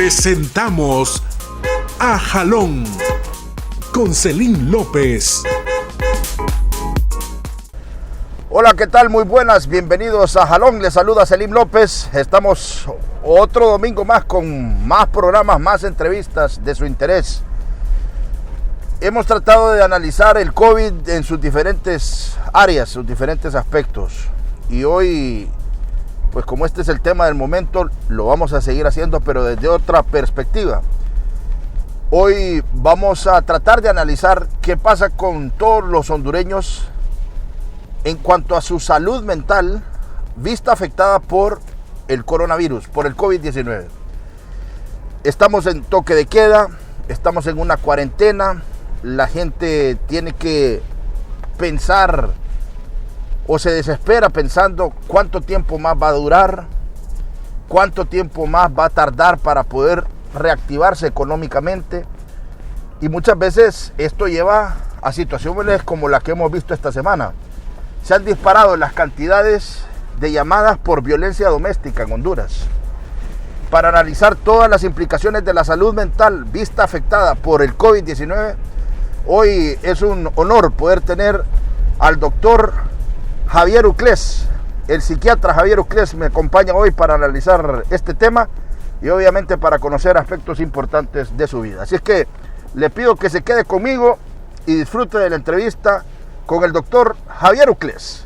Presentamos a Jalón con Celín López. Hola, ¿qué tal? Muy buenas, bienvenidos a Jalón. Les saluda Celín López. Estamos otro domingo más con más programas, más entrevistas de su interés. Hemos tratado de analizar el COVID en sus diferentes áreas, sus diferentes aspectos. Y hoy, pues como este es el tema del momento, lo vamos a seguir haciendo, pero desde otra perspectiva. Hoy vamos a tratar de analizar qué pasa con todos los hondureños en cuanto a su salud mental, vista afectada por el coronavirus, por el COVID-19. Estamos en toque de queda, estamos en una cuarentena, la gente tiene que pensar o se desespera pensando cuánto tiempo más va a durar, cuánto tiempo más va a tardar para poder reactivarse económicamente. Y muchas veces esto lleva a situaciones como la que hemos visto esta semana. Se han disparado las cantidades de llamadas por violencia doméstica en Honduras. Para analizar todas las implicaciones de la salud mental vista afectada por el COVID-19, hoy es un honor poder tener al doctor Javier Uclés. El psiquiatra Javier Uclés me acompaña hoy para analizar este tema y obviamente para conocer aspectos importantes de su vida. Así es que le pido que se quede conmigo y disfrute de la entrevista con el doctor Javier Uclés.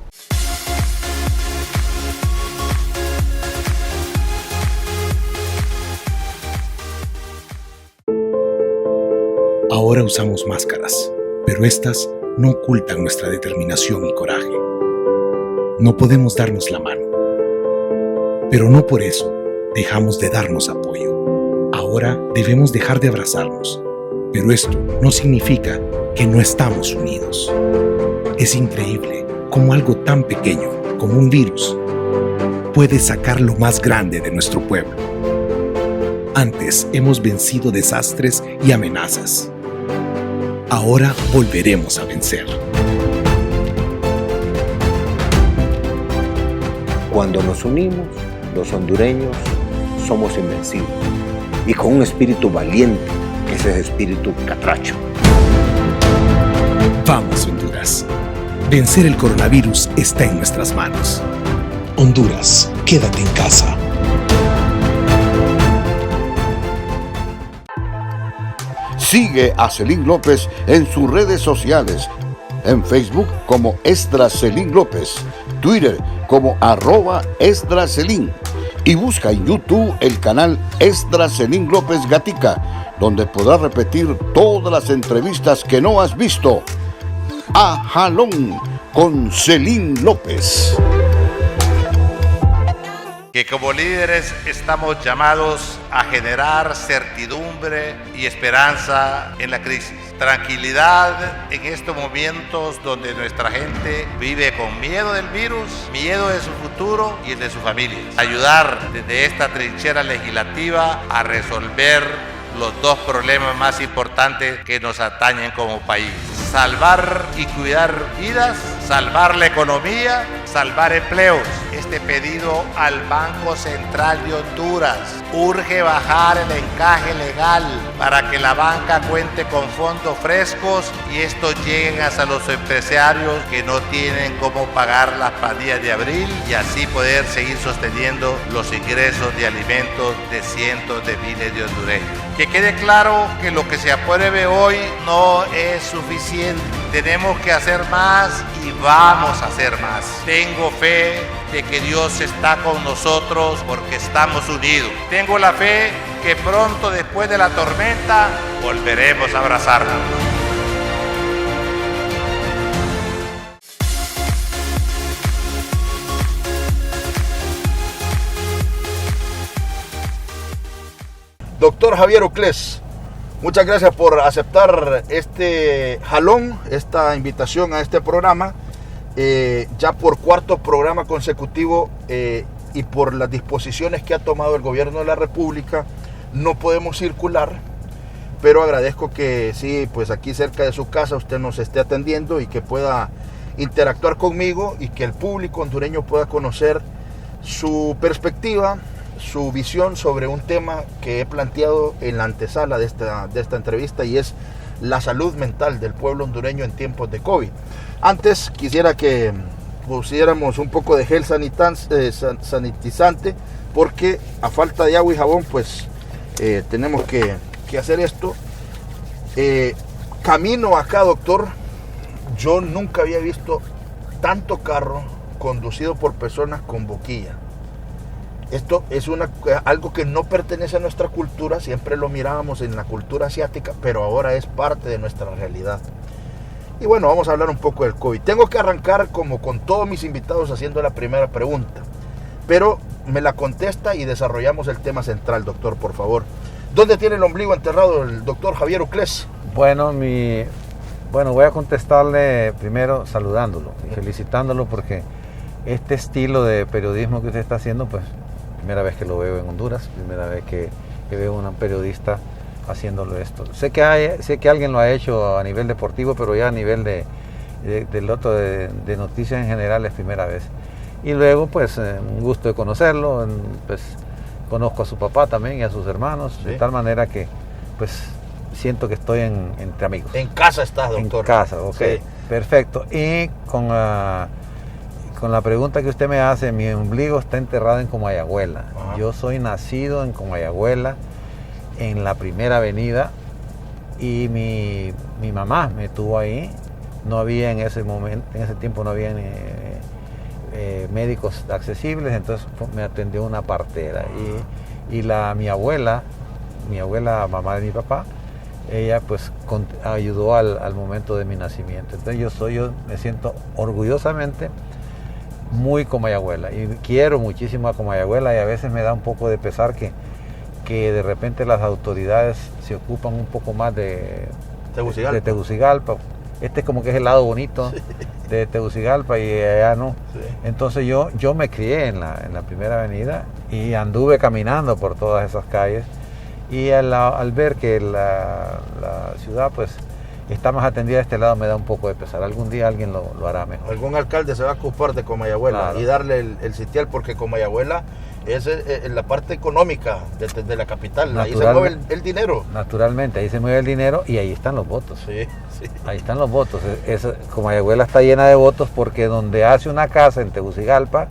Ahora usamos máscaras, pero estas no ocultan nuestra determinación y coraje. No podemos darnos la mano, pero no por eso dejamos de darnos apoyo. Ahora debemos dejar de abrazarnos, pero esto no significa que no estamos unidos. Es increíble cómo algo tan pequeño como un virus puede sacar lo más grande de nuestro pueblo. Antes hemos vencido desastres y amenazas. Ahora volveremos a vencer. Cuando nos unimos, los hondureños somos invencibles y con un espíritu valiente, que es el espíritu catracho. Vamos, Honduras. Vencer el coronavirus está en nuestras manos. Honduras, quédate en casa. Sigue a Celín López en sus redes sociales. En Facebook como Esdras Celín López, Twitter como @EsdraCelín y busca en YouTube el canal Esdras Celín López Gatica, donde podrás repetir todas las entrevistas que no has visto. A Jalón con Celín López. Que como líderes estamos llamados a generar certidumbre y esperanza en la crisis. Tranquilidad en estos momentos donde nuestra gente vive con miedo del virus, miedo de su futuro y el de sus familias. Ayudar desde esta trinchera legislativa a resolver los dos problemas más importantes que nos atañen como país. Salvar y cuidar vidas, salvar la economía, salvar empleos. Este pedido al Banco Central de Honduras urge bajar el encaje legal para que la banca cuente con fondos frescos y estos lleguen hasta los empresarios que no tienen cómo pagar las pandillas de abril y así poder seguir sosteniendo los ingresos de alimentos de cientos de miles de hondureños. Que quede claro que lo que se apruebe hoy no es suficiente. Tenemos que hacer más y vamos a hacer más. Tengo fe de que Dios está con nosotros porque estamos unidos. Tengo la fe que pronto después de la tormenta volveremos a abrazarnos. Doctor Javier Uclés, muchas gracias por aceptar este jalón, esta invitación a este programa. Ya por cuarto programa consecutivo y por las disposiciones que ha tomado el gobierno de la República, no podemos circular, pero agradezco que sí, pues aquí cerca de su casa usted nos esté atendiendo y que pueda interactuar conmigo y que el público hondureño pueda conocer su perspectiva su visión sobre un tema que he planteado en la antesala de esta entrevista, y es la salud mental del pueblo hondureño en tiempos de COVID. Antes quisiera que pusiéramos un poco de gel sanitizante, porque a falta de agua y jabón pues tenemos que hacer esto. Camino acá, doctor, yo nunca había visto tanto carro conducido por personas con boquilla. Esto es algo que no pertenece a nuestra cultura, siempre lo mirábamos en la cultura asiática, pero ahora es parte de nuestra realidad. Y bueno, vamos a hablar un poco del COVID. Tengo que arrancar, como con todos mis invitados, haciendo la primera pregunta, pero me la contesta y desarrollamos el tema central, doctor, por favor. ¿Dónde tiene el ombligo enterrado el doctor Javier Uclés? Bueno, voy a contestarle primero saludándolo y felicitándolo, porque este estilo de periodismo que usted está haciendo, pues primera vez que lo veo en Honduras, primera vez que veo a un periodista haciéndolo esto. Sé que alguien lo ha hecho a nivel deportivo, pero ya a nivel de noticias en general es primera vez. Y luego, pues, un gusto de conocerlo, pues conozco a su papá también y a sus hermanos, sí, de tal manera que, pues, siento que estoy entre amigos. En casa estás, doctor. En casa, ok. Sí. Perfecto. Y con la pregunta que usted me hace, mi ombligo está enterrado en Comayagüela. Ajá. Yo soy nacido en Comayagüela, en la Primera Avenida, y mi mamá me tuvo ahí. No había en ese tiempo no había médicos accesibles, entonces me atendió una partera. Y mi abuela, mamá de mi papá, ella pues ayudó al momento de mi nacimiento. Entonces yo me siento orgullosamente muy Comayagüela, y quiero muchísimo a Comayagüela, y a veces me da un poco de pesar que de repente las autoridades se ocupan un poco más de Tegucigalpa. Este es como que es el lado bonito, sí, de Tegucigalpa, y allá no. Sí. Entonces yo me crié en la Primera Avenida y anduve caminando por todas esas calles, y al ver que la ciudad pues está más atendida de este lado, me da un poco de pesar. Algún día alguien lo hará mejor. Algún alcalde se va a ocupar de Comayagüela, claro, y darle el sitial, porque Comayagüela es la parte económica de la capital. Ahí se mueve el dinero. Naturalmente, ahí se mueve el dinero, y ahí están los votos. Sí, sí. Ahí están los votos. Comayagüela está llena de votos, porque donde hace una casa en Tegucigalpa,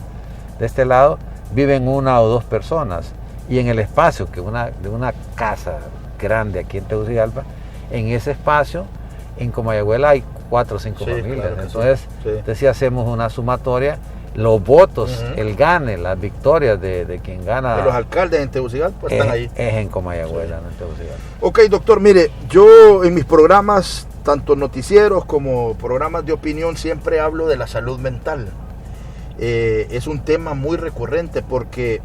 de este lado, viven 1 o 2 personas. Y en el espacio de una casa grande aquí en Tegucigalpa, en ese espacio, en Comayagüela hay 4 o 5 familias. Claro, entonces, si hacemos una sumatoria, los votos, uh-huh, el gane, las victorias de quien gana. De los alcaldes en Tegucigalpa están ahí. Es en Comayagüela, sí, no en Tegucigalpa. Ok, doctor, mire, yo en mis programas, tanto noticieros como programas de opinión, siempre hablo de la salud mental. Es un tema muy recurrente, porque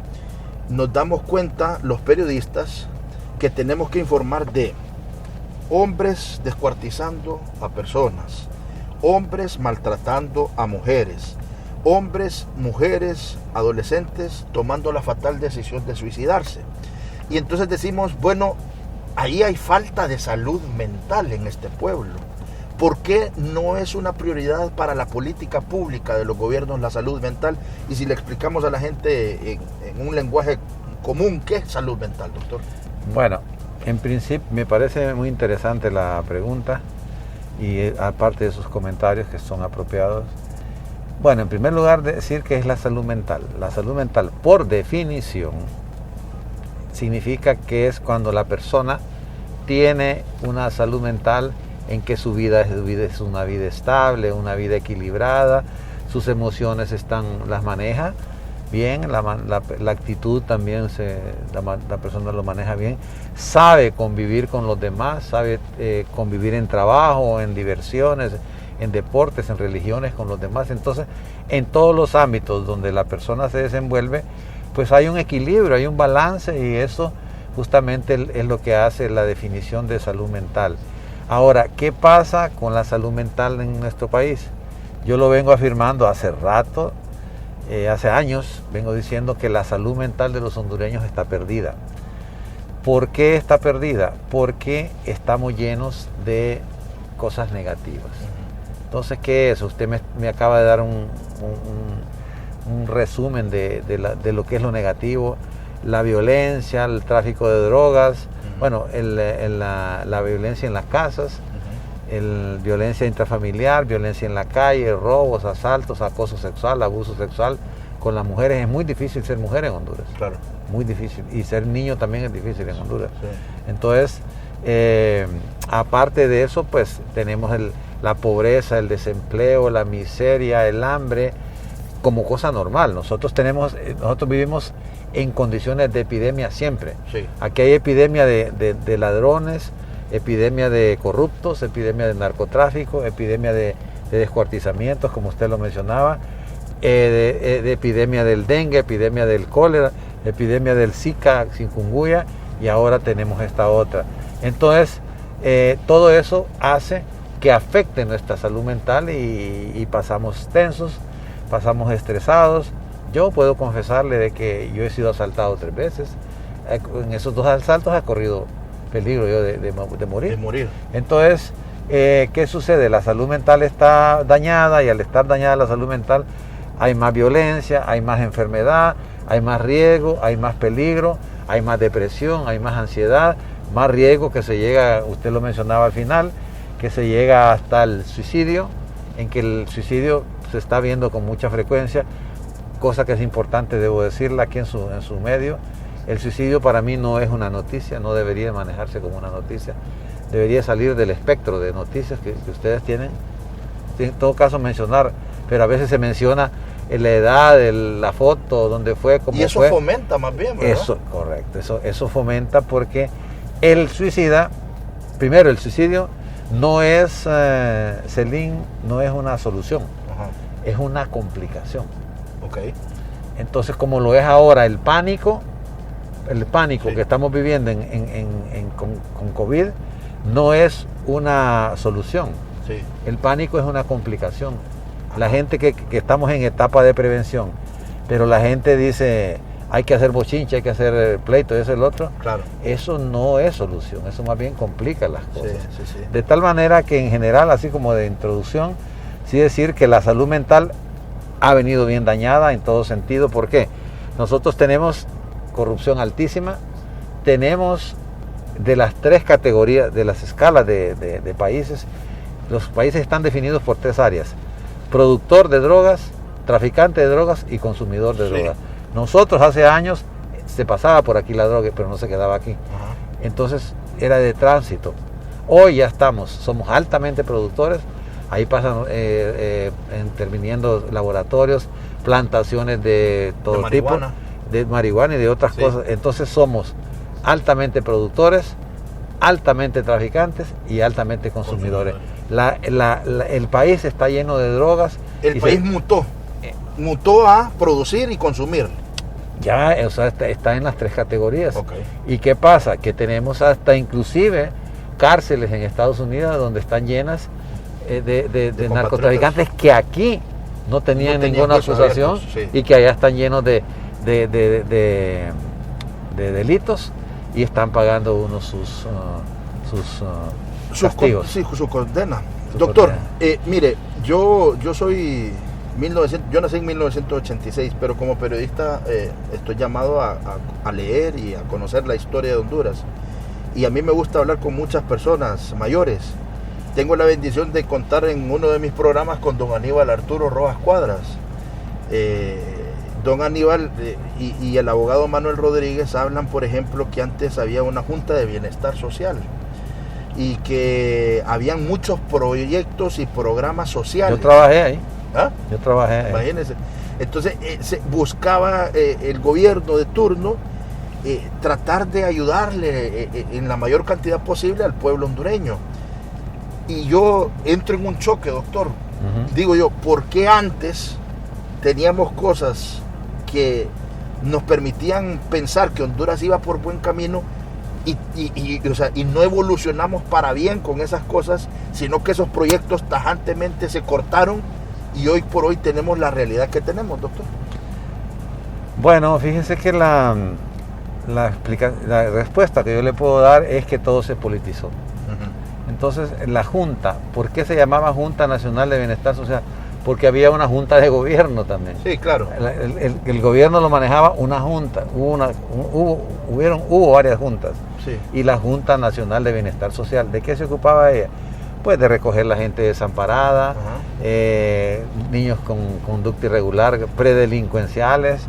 nos damos cuenta, los periodistas, que tenemos que informar de hombres descuartizando a personas, hombres maltratando a mujeres, mujeres, adolescentes tomando la fatal decisión de suicidarse. Y entonces decimos, bueno, ahí hay falta de salud mental en este pueblo. ¿Por qué no es una prioridad para la política pública de los gobiernos la salud mental? Y si le explicamos a la gente en un lenguaje común, ¿qué es salud mental, doctor? Bueno, en principio me parece muy interesante la pregunta, y aparte de sus comentarios, que son apropiados. Bueno, en primer lugar, decir que es la salud mental. La salud mental, por definición, significa que es cuando la persona tiene una salud mental en que su vida es una vida estable, una vida equilibrada, sus emociones las maneja bien, la actitud también la persona lo maneja bien, sabe convivir con los demás, sabe convivir en trabajo, en diversiones, en deportes, en religiones con los demás. Entonces, en todos los ámbitos donde la persona se desenvuelve, pues hay un equilibrio, hay un balance, y eso justamente es lo que hace la definición de salud mental. Ahora, ¿qué pasa con la salud mental en nuestro país? Yo lo vengo afirmando hace rato, hace años, vengo diciendo que la salud mental de los hondureños está perdida. ¿Por qué está perdida? Porque estamos llenos de cosas negativas. Entonces, ¿qué es? Usted me acaba de dar un resumen de lo que es lo negativo. la violencia, el tráfico de drogas, bueno, la violencia en las casas, violencia intrafamiliar, violencia en la calle, robos, asaltos, acoso sexual, abuso sexual con las mujeres. Es muy difícil ser mujer en Honduras. Claro. Muy difícil. Y ser niño también es difícil en Honduras. Sí. Entonces, aparte de eso, pues tenemos la pobreza, el desempleo, la miseria, el hambre, como cosa normal. Nosotros vivimos en condiciones de epidemia siempre. Sí. Aquí hay epidemia de ladrones, epidemia de corruptos, epidemia de narcotráfico, epidemia de descuartizamientos, como usted lo mencionaba, de epidemia del dengue, epidemia del cólera, epidemia del Zika, chikungunya, y ahora tenemos esta otra. Entonces, todo eso hace que afecte nuestra salud mental y pasamos tensos, pasamos estresados. Yo puedo confesarle de que yo he sido asaltado 3 veces. En esos 2 asaltos he corrido peligro yo de morir. De morir. Entonces, ¿qué sucede? La salud mental está dañada, y al estar dañada la salud mental hay más violencia, hay más enfermedad, hay más riesgo, hay más peligro, hay más depresión, hay más ansiedad, más riesgo que se llega, usted lo mencionaba al final, que se llega hasta el suicidio, en que el suicidio se está viendo con mucha frecuencia, cosa que es importante, debo decirla aquí en su medio. El suicidio para mí no es una noticia, no debería manejarse como una noticia, debería salir del espectro de noticias que ustedes tienen, en todo caso mencionar, pero a veces se menciona la edad, la foto, dónde fue, cómo fue. Y eso fomenta más bien, ¿verdad? Eso, correcto, eso fomenta, porque el suicidio no es, Celín, no es una solución, es una complicación. Okay. Entonces, como lo es ahora el pánico Sí. que estamos viviendo con COVID, no es una solución. Sí. El pánico es una complicación. La gente que estamos en etapa de prevención, pero la gente dice, hay que hacer bochinche, hay que hacer pleito, eso y el otro. Claro. Eso no es solución, eso más bien complica las cosas. Sí. De tal manera que en general, así como de introducción, sí decir que la salud mental ha venido bien dañada en todo sentido. ¿Por qué? Nosotros tenemos corrupción altísima, tenemos de las 3 categorías, de las escalas de países, los países están definidos por 3 áreas: productor de drogas, traficante de drogas y consumidor de drogas. Nosotros hace años se pasaba por aquí la droga, pero no se quedaba aquí. Entonces era de tránsito. Hoy ya somos altamente productores. Ahí pasan interviniendo laboratorios, plantaciones de todo tipo, de marihuana y de otras cosas. Entonces somos altamente productores, altamente traficantes y altamente consumidores. El país está lleno de drogas. El país mutó a producir y consumir. Ya, o sea, está en las 3 categorías. Okay. ¿Y qué pasa? Que tenemos hasta inclusive cárceles en Estados Unidos donde están llenas de narcotraficantes que aquí no tenían ninguna acusación y que allá están llenos de delitos y están pagando uno sus castigos. Su condena. Doctor, mire, yo nací en 1986, pero como periodista estoy llamado a leer y a conocer la historia de Honduras. Y a mí me gusta hablar con muchas personas mayores. Tengo la bendición de contar en uno de mis programas con don Aníbal Arturo Rojas Cuadras. Don Aníbal y el abogado Manuel Rodríguez hablan, por ejemplo, que antes había una junta de bienestar social y que habían muchos proyectos y programas sociales. Yo trabajé ahí. ¿Ah? Yo trabajé ahí. Imagínense. Entonces se buscaba el gobierno de turno tratar de ayudarle en la mayor cantidad posible al pueblo hondureño. Y yo entro en un choque, doctor. Digo yo, ¿por qué antes teníamos cosas que nos permitían pensar que Honduras iba por buen camino y no evolucionamos para bien con esas cosas, sino que esos proyectos tajantemente se cortaron y hoy por hoy tenemos la realidad que tenemos, doctor? Bueno, fíjense que la respuesta que yo le puedo dar es que todo se politizó. Entonces, la Junta, ¿por qué se llamaba Junta Nacional de Bienestar Social? porque había una junta de gobierno también. Sí, claro. El gobierno lo manejaba una junta, hubo varias juntas. Sí. Y la Junta Nacional de Bienestar Social, ¿de qué se ocupaba ella? Pues de recoger la gente desamparada, niños con conducta irregular, predelincuenciales,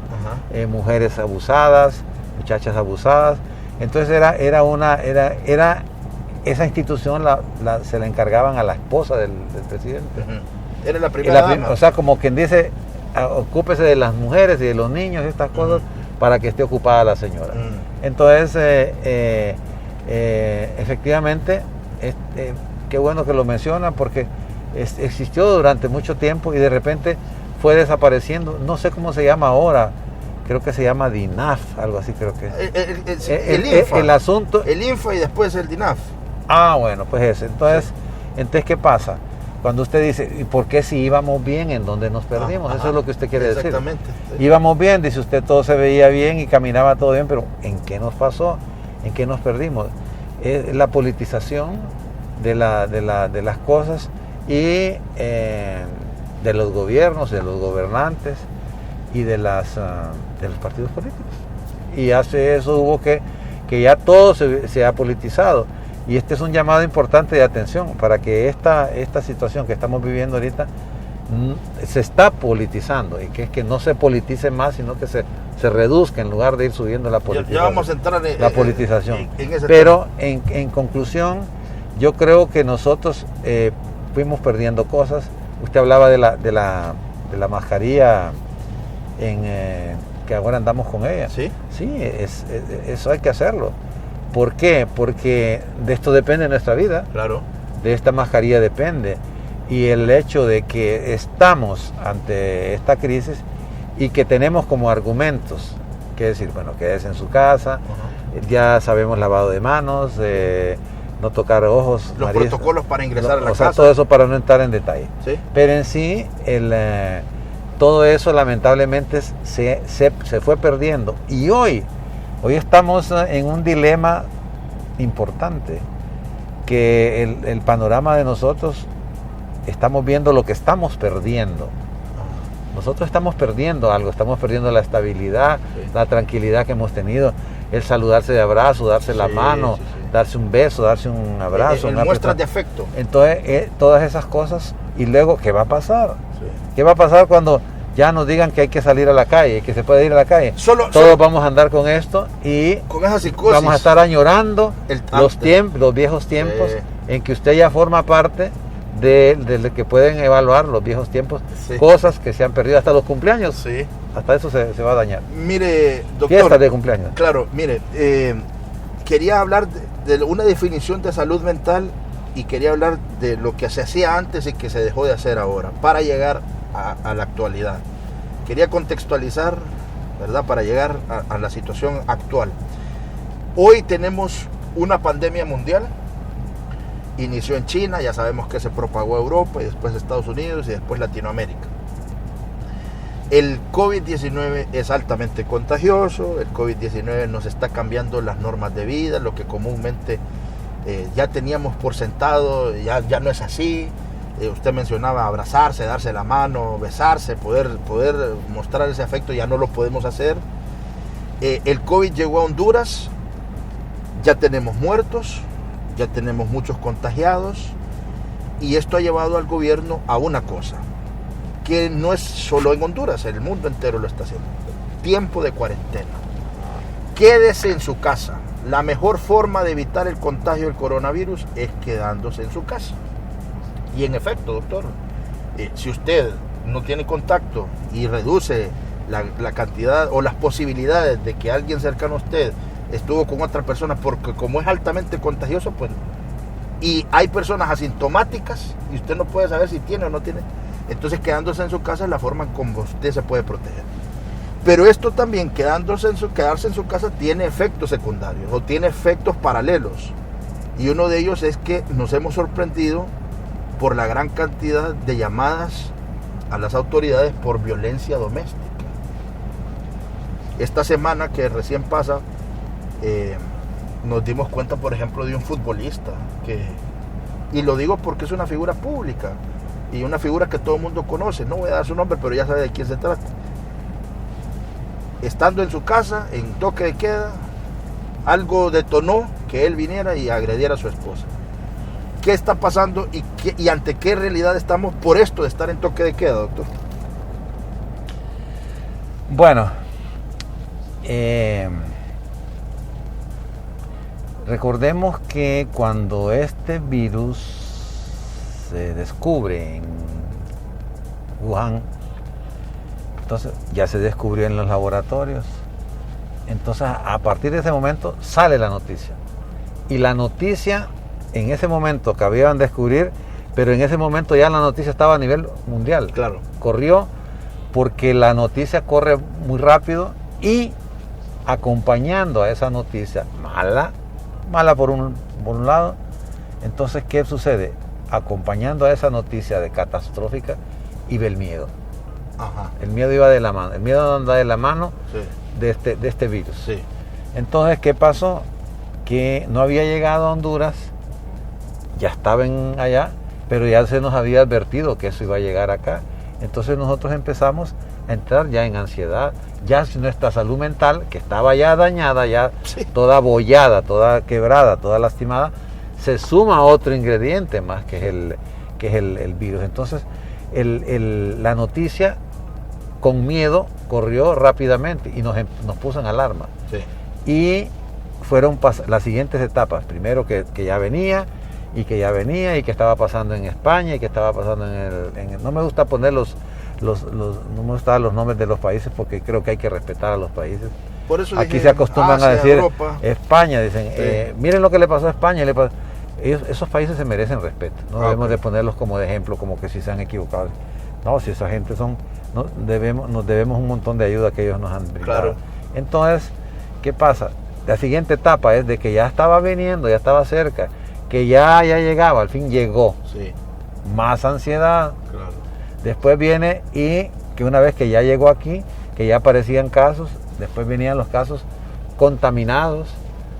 mujeres abusadas, muchachas abusadas. Entonces era esa institución se la encargaban a la esposa del presidente. Era la primera dama. O sea, como quien dice, ocúpese de las mujeres y de los niños y estas cosas para que esté ocupada la señora. Entonces, efectivamente, qué bueno que lo menciona, porque existió durante mucho tiempo y de repente fue desapareciendo. No sé cómo se llama ahora, creo que se llama DINAF, algo así creo que es. El INFA. El asunto. El INFA y después el DINAF. Ah, bueno, pues ese. Entonces, ¿qué pasa? Cuando usted dice, ¿y por qué si íbamos bien, en dónde nos perdimos? Eso es lo que usted quiere decir. Exactamente. Sí. Íbamos bien, dice usted, todo se veía bien y caminaba todo bien, pero ¿en qué nos pasó? ¿En qué nos perdimos? Es la politización de las cosas y de los gobiernos, de los gobernantes y de los partidos políticos. Y hace eso hubo que ya todo se ha politizado. Y este es un llamado importante de atención para que esta situación que estamos viviendo ahorita se está politizando, y que no se politice más, sino que se reduzca en lugar de ir subiendo la politización. Ya vamos a entrar en la politización. en ese Pero en conclusión, yo creo que nosotros fuimos perdiendo cosas. Usted hablaba de la mascarilla que ahora andamos con ella. Sí. Sí, eso hay que hacerlo. ¿Por qué? Porque de esto depende nuestra vida. Claro. De esta mascarilla depende. Y el hecho de que estamos ante esta crisis y que tenemos como argumentos, que decir, bueno, quédese en su casa, ya sabemos lavado de manos, no tocar ojos, los nariz, protocolos para ingresar a la casa. casa. Todo eso para no entrar en detalle. ¿Sí? Pero en sí, todo eso lamentablemente se fue perdiendo. Y hoy estamos en un dilema importante, que el panorama de nosotros, estamos viendo lo que estamos perdiendo. Nosotros estamos perdiendo algo, estamos perdiendo la estabilidad, la tranquilidad que hemos tenido, el saludarse de abrazo, darse la mano, darse un beso, darse un abrazo. Muestras de afecto. Entonces, todas esas cosas, y luego, ¿qué va a pasar? Sí. ¿Qué va a pasar cuando ya nos digan que hay que salir a la calle, que se puede ir a la calle? Todos vamos a andar con esto y con esa psicosis. Vamos a estar añorando los viejos tiempos en que usted ya forma parte de que pueden evaluar los viejos tiempos, cosas que se han perdido, hasta los cumpleaños. Sí. Hasta eso se va a dañar. Mire, doctor. Fiestas de cumpleaños. Claro, mire, quería hablar de una definición de salud mental, y quería hablar de lo que se hacía antes y que se dejó de hacer ahora, para llegar a la actualidad. Quería contextualizar, ¿verdad?, para llegar a la situación actual. Hoy tenemos una pandemia mundial. Inició en China, ya sabemos que se propagó a Europa y después a Estados Unidos y después Latinoamérica. El COVID-19 es altamente contagioso. El COVID-19 nos está cambiando las normas de vida, lo que comúnmente ya teníamos por sentado, ya no es así. Usted mencionaba abrazarse, darse la mano, besarse, poder mostrar ese afecto, ya no lo podemos hacer. El COVID llegó a Honduras, ya tenemos muertos, ya tenemos muchos contagiados, y esto ha llevado al gobierno a una cosa, que no es solo en Honduras, el mundo entero lo está haciendo: tiempo de cuarentena. Quédese en su casa. La mejor forma de evitar el contagio del coronavirus es quedándose en su casa. Y en efecto, doctor, si usted no tiene contacto y reduce la cantidad o las posibilidades de que alguien cercano a usted estuvo con otra persona, porque como es altamente contagioso, pues, y hay personas asintomáticas y usted no puede saber si tiene o no tiene, entonces quedándose en su casa es la forma como usted se puede proteger. Pero esto también, quedarse en su casa, tiene efectos secundarios o tiene efectos paralelos, y uno de ellos es que nos hemos sorprendido por la gran cantidad de llamadas a las autoridades por violencia doméstica. Esta semana que recién pasa, nos dimos cuenta, por ejemplo, de un futbolista y lo digo porque es una figura pública, y una figura que todo el mundo conoce, no voy a dar su nombre, pero ya sabe de quién se trata. Estando en su casa, en toque de queda, algo detonó que él viniera y agrediera a su esposa. ¿Qué está pasando y ante qué realidad estamos por esto de estar en toque de queda, doctor? Bueno, recordemos que cuando este virus se descubre en Wuhan, entonces ya se descubrió en los laboratorios, entonces a partir de ese momento sale la noticia. Y la noticia en ese momento que habían de descubrir, pero en ese momento ya la noticia estaba a nivel mundial. Claro. Corrió porque la noticia corre muy rápido y acompañando a esa noticia mala por un lado, entonces ¿qué sucede? Acompañando a esa noticia de catastrófica iba el miedo. Ajá. El miedo iba de la mano, el miedo anda de la mano Sí. de este virus. Sí. Entonces, ¿qué pasó? Que no había llegado a Honduras, ya estaban allá, pero ya se nos había advertido que eso iba a llegar acá. Entonces nosotros empezamos a entrar ya en ansiedad, ya nuestra salud mental, que estaba ya dañada, ya toda abollada, toda quebrada, toda lastimada, se suma otro ingrediente más que es el virus. Entonces la noticia con miedo corrió rápidamente y nos puso en alarma. Sí. Y fueron las siguientes etapas. Primero que ya venía y que estaba pasando en España y que estaba pasando no me gusta poner no me gustan los nombres de los países porque creo que hay que respetar a los países. Por eso aquí dije, se acostumbran Asia, a decir Europa. España, dicen, Sí. miren lo que le pasó a España. Esos países se merecen respeto, no debemos de ponerlos como de ejemplo, como que si se han equivocado. No, si esa gente nos debemos un montón de ayuda que ellos nos han brindado. Claro. Entonces, ¿qué pasa? La siguiente etapa es de que ya estaba viniendo, ya estaba cerca, que ya llegaba, al fin llegó. Sí. Más ansiedad. Claro. Después viene y que una vez que ya llegó aquí, que ya aparecían casos, después venían los casos contaminados,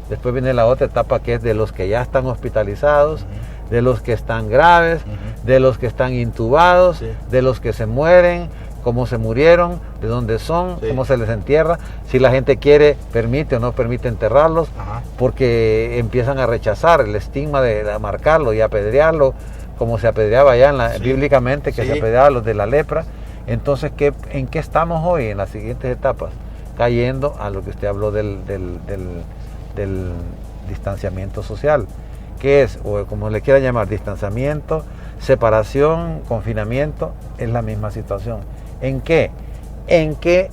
después viene la otra etapa que es de los que ya están hospitalizados, de los que están graves, de los que están intubados, Sí. de los que se mueren, cómo se murieron, de dónde son, Sí. cómo se les entierra, si la gente quiere, permite o no permite enterrarlos, Ajá. porque empiezan a rechazar el estigma de marcarlo y apedrearlo, como se apedreaba allá Sí. bíblicamente, que Sí. se apedreaba a los de la lepra. Entonces, ¿en qué estamos hoy en las siguientes etapas? Cayendo a lo que usted habló del distanciamiento social, que es, o como le quiera llamar, distanciamiento, separación, confinamiento, es la misma situación. ¿En qué? En que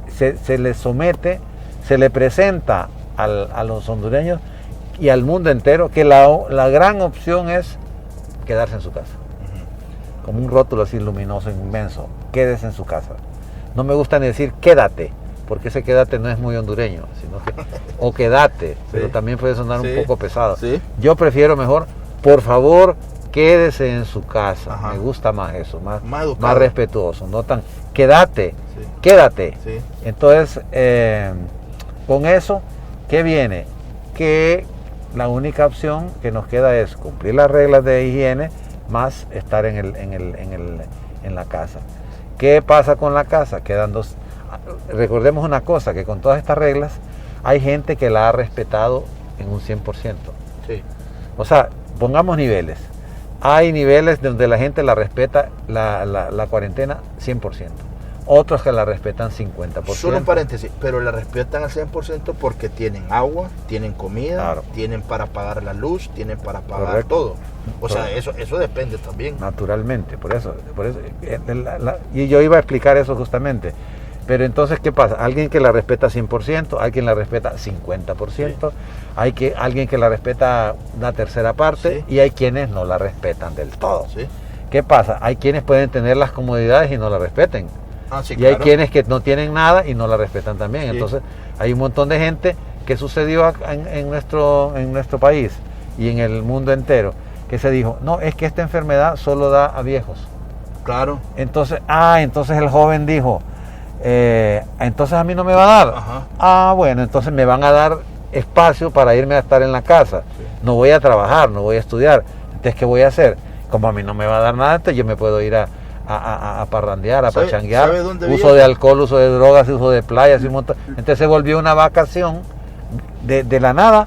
se le somete, se le presenta a los hondureños y al mundo entero que la gran opción es quedarse en su casa. Como un rótulo así luminoso, inmenso, quédese en su casa. No me gusta ni decir quédate, porque ese quédate no es muy hondureño, sino que o quédate, pero también puede sonar un poco pesado. Sí. Yo prefiero mejor, por favor, quédese en su casa. Ajá. Me gusta más eso, Más más educado. respetuoso, no tan quédate, Sí. quédate. Sí. Entonces, con eso, ¿qué viene? Que la única opción que nos queda es cumplir las reglas de higiene más estar en la casa. ¿Qué pasa con la casa? Quedan dos. Recordemos una cosa, que con todas estas reglas hay gente que la ha respetado en un 100%. Sí. O sea, pongamos niveles. Hay niveles donde la gente la respeta la cuarentena 100%. Otros que la respetan 50%. Solo un paréntesis, pero la respetan al 100% porque tienen agua, tienen comida, Claro. tienen para pagar la luz, tienen para pagar Correcto. todo. O sea, Correcto. eso depende también. Naturalmente, por eso y yo iba a explicar eso justamente. Pero entonces, ¿qué pasa? Alguien que la respeta 100%, alguien la respeta 50%, hay alguien que la respeta una tercera parte, Sí. y hay quienes no la respetan del todo. Sí. ¿Qué pasa? Hay quienes pueden tener las comodidades y no la respeten. Ah, sí, Y hay claro. quienes que no tienen nada y no la respetan también. Sí. Entonces, hay un montón de gente que sucedió en nuestro país y en el mundo entero, que se dijo, no, es que esta enfermedad solo da a viejos. Claro. Entonces el joven dijo, entonces a mí no me va a dar. Ajá. Bueno, entonces me van a dar espacio para irme a estar en la casa. Sí. No voy a trabajar, no voy a estudiar. Entonces, ¿qué voy a hacer? como a mí no me va a dar nada, entonces yo me puedo ir a parrandear, a pachanguear, ¿sabe dónde uso viene? de alcohol, uso de drogas, uso de playas, y un montón. Entonces se volvió una vacación de la nada.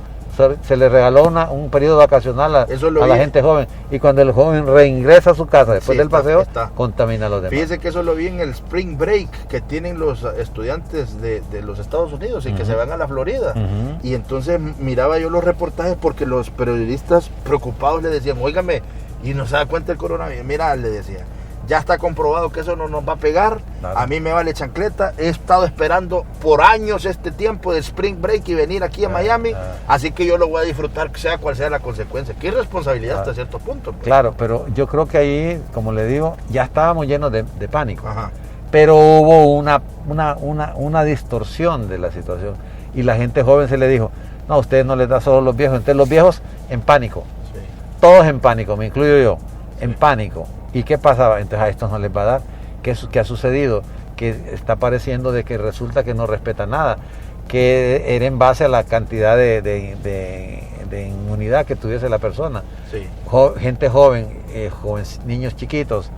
Se le regaló un periodo vacacional a la gente joven, y cuando el joven reingresa a su casa después del paseo, contamina a los demás. Fíjese que eso lo vi en el Spring Break que tienen los estudiantes de los Estados Unidos y que se van a la Florida. Y entonces miraba yo los reportajes porque los periodistas preocupados le decían, óigame, y no se da cuenta el coronavirus. Mira, le decía, ya está comprobado que eso no nos va a pegar. Claro. A mí me vale chancleta. He estado esperando por años este tiempo de Spring Break y venir aquí a Miami. Así que yo lo voy a disfrutar, sea cual sea la consecuencia. Qué irresponsabilidad hasta cierto punto. Pues. Claro, pero yo creo que ahí, como le digo, ya estábamos llenos de pánico. Ajá. Pero hubo una distorsión de la situación. Y la gente joven se le dijo, no, a ustedes no les da solo los viejos. Entonces los viejos en pánico. Sí. Todos en pánico, me incluyo yo, en pánico. ¿Y qué pasaba? Entonces a estos no les va a dar. ¿Qué ha sucedido? Que está pareciendo de que resulta que no respeta nada, que era en base a la cantidad de inmunidad que tuviese la persona. Sí. Gente joven, niños chiquitos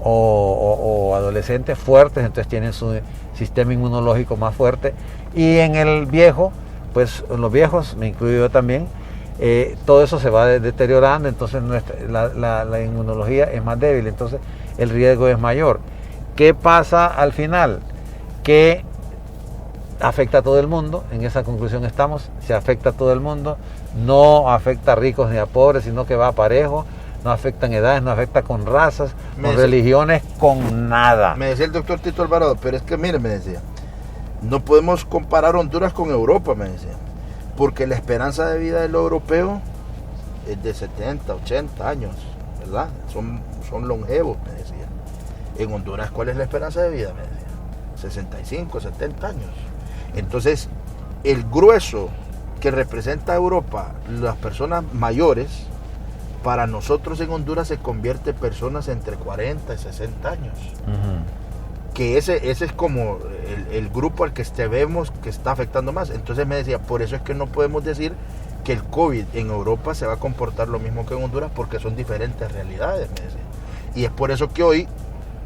o adolescentes fuertes, entonces tienen su sistema inmunológico más fuerte. Y en el viejo, pues en los viejos, me incluyo yo también, todo eso se va deteriorando, entonces la inmunología es más débil, entonces el riesgo es mayor. ¿Qué pasa al final? Que afecta a todo el mundo, en esa conclusión estamos, se afecta a todo el mundo, no afecta a ricos ni a pobres, sino que va parejo, no afecta en edades, no afecta con razas, con religiones, con nada. Me decía el doctor Tito Alvarado, pero es que mire, me decía, no podemos comparar Honduras con Europa, me decía. Porque la esperanza de vida de los europeos es de 70, 80 años, ¿verdad? Son longevos, me decía. En Honduras, ¿cuál es la esperanza de vida? Me decía. 65, 70 años. Entonces, el grueso que representa a Europa, las personas mayores, para nosotros en Honduras se convierte en personas entre 40 y 60 años. Que ese es como el grupo al que vemos que está afectando más. Entonces me decía, por eso es que no podemos decir que el COVID en Europa se va a comportar lo mismo que en Honduras, porque son diferentes realidades, me decía. Y es por eso que hoy,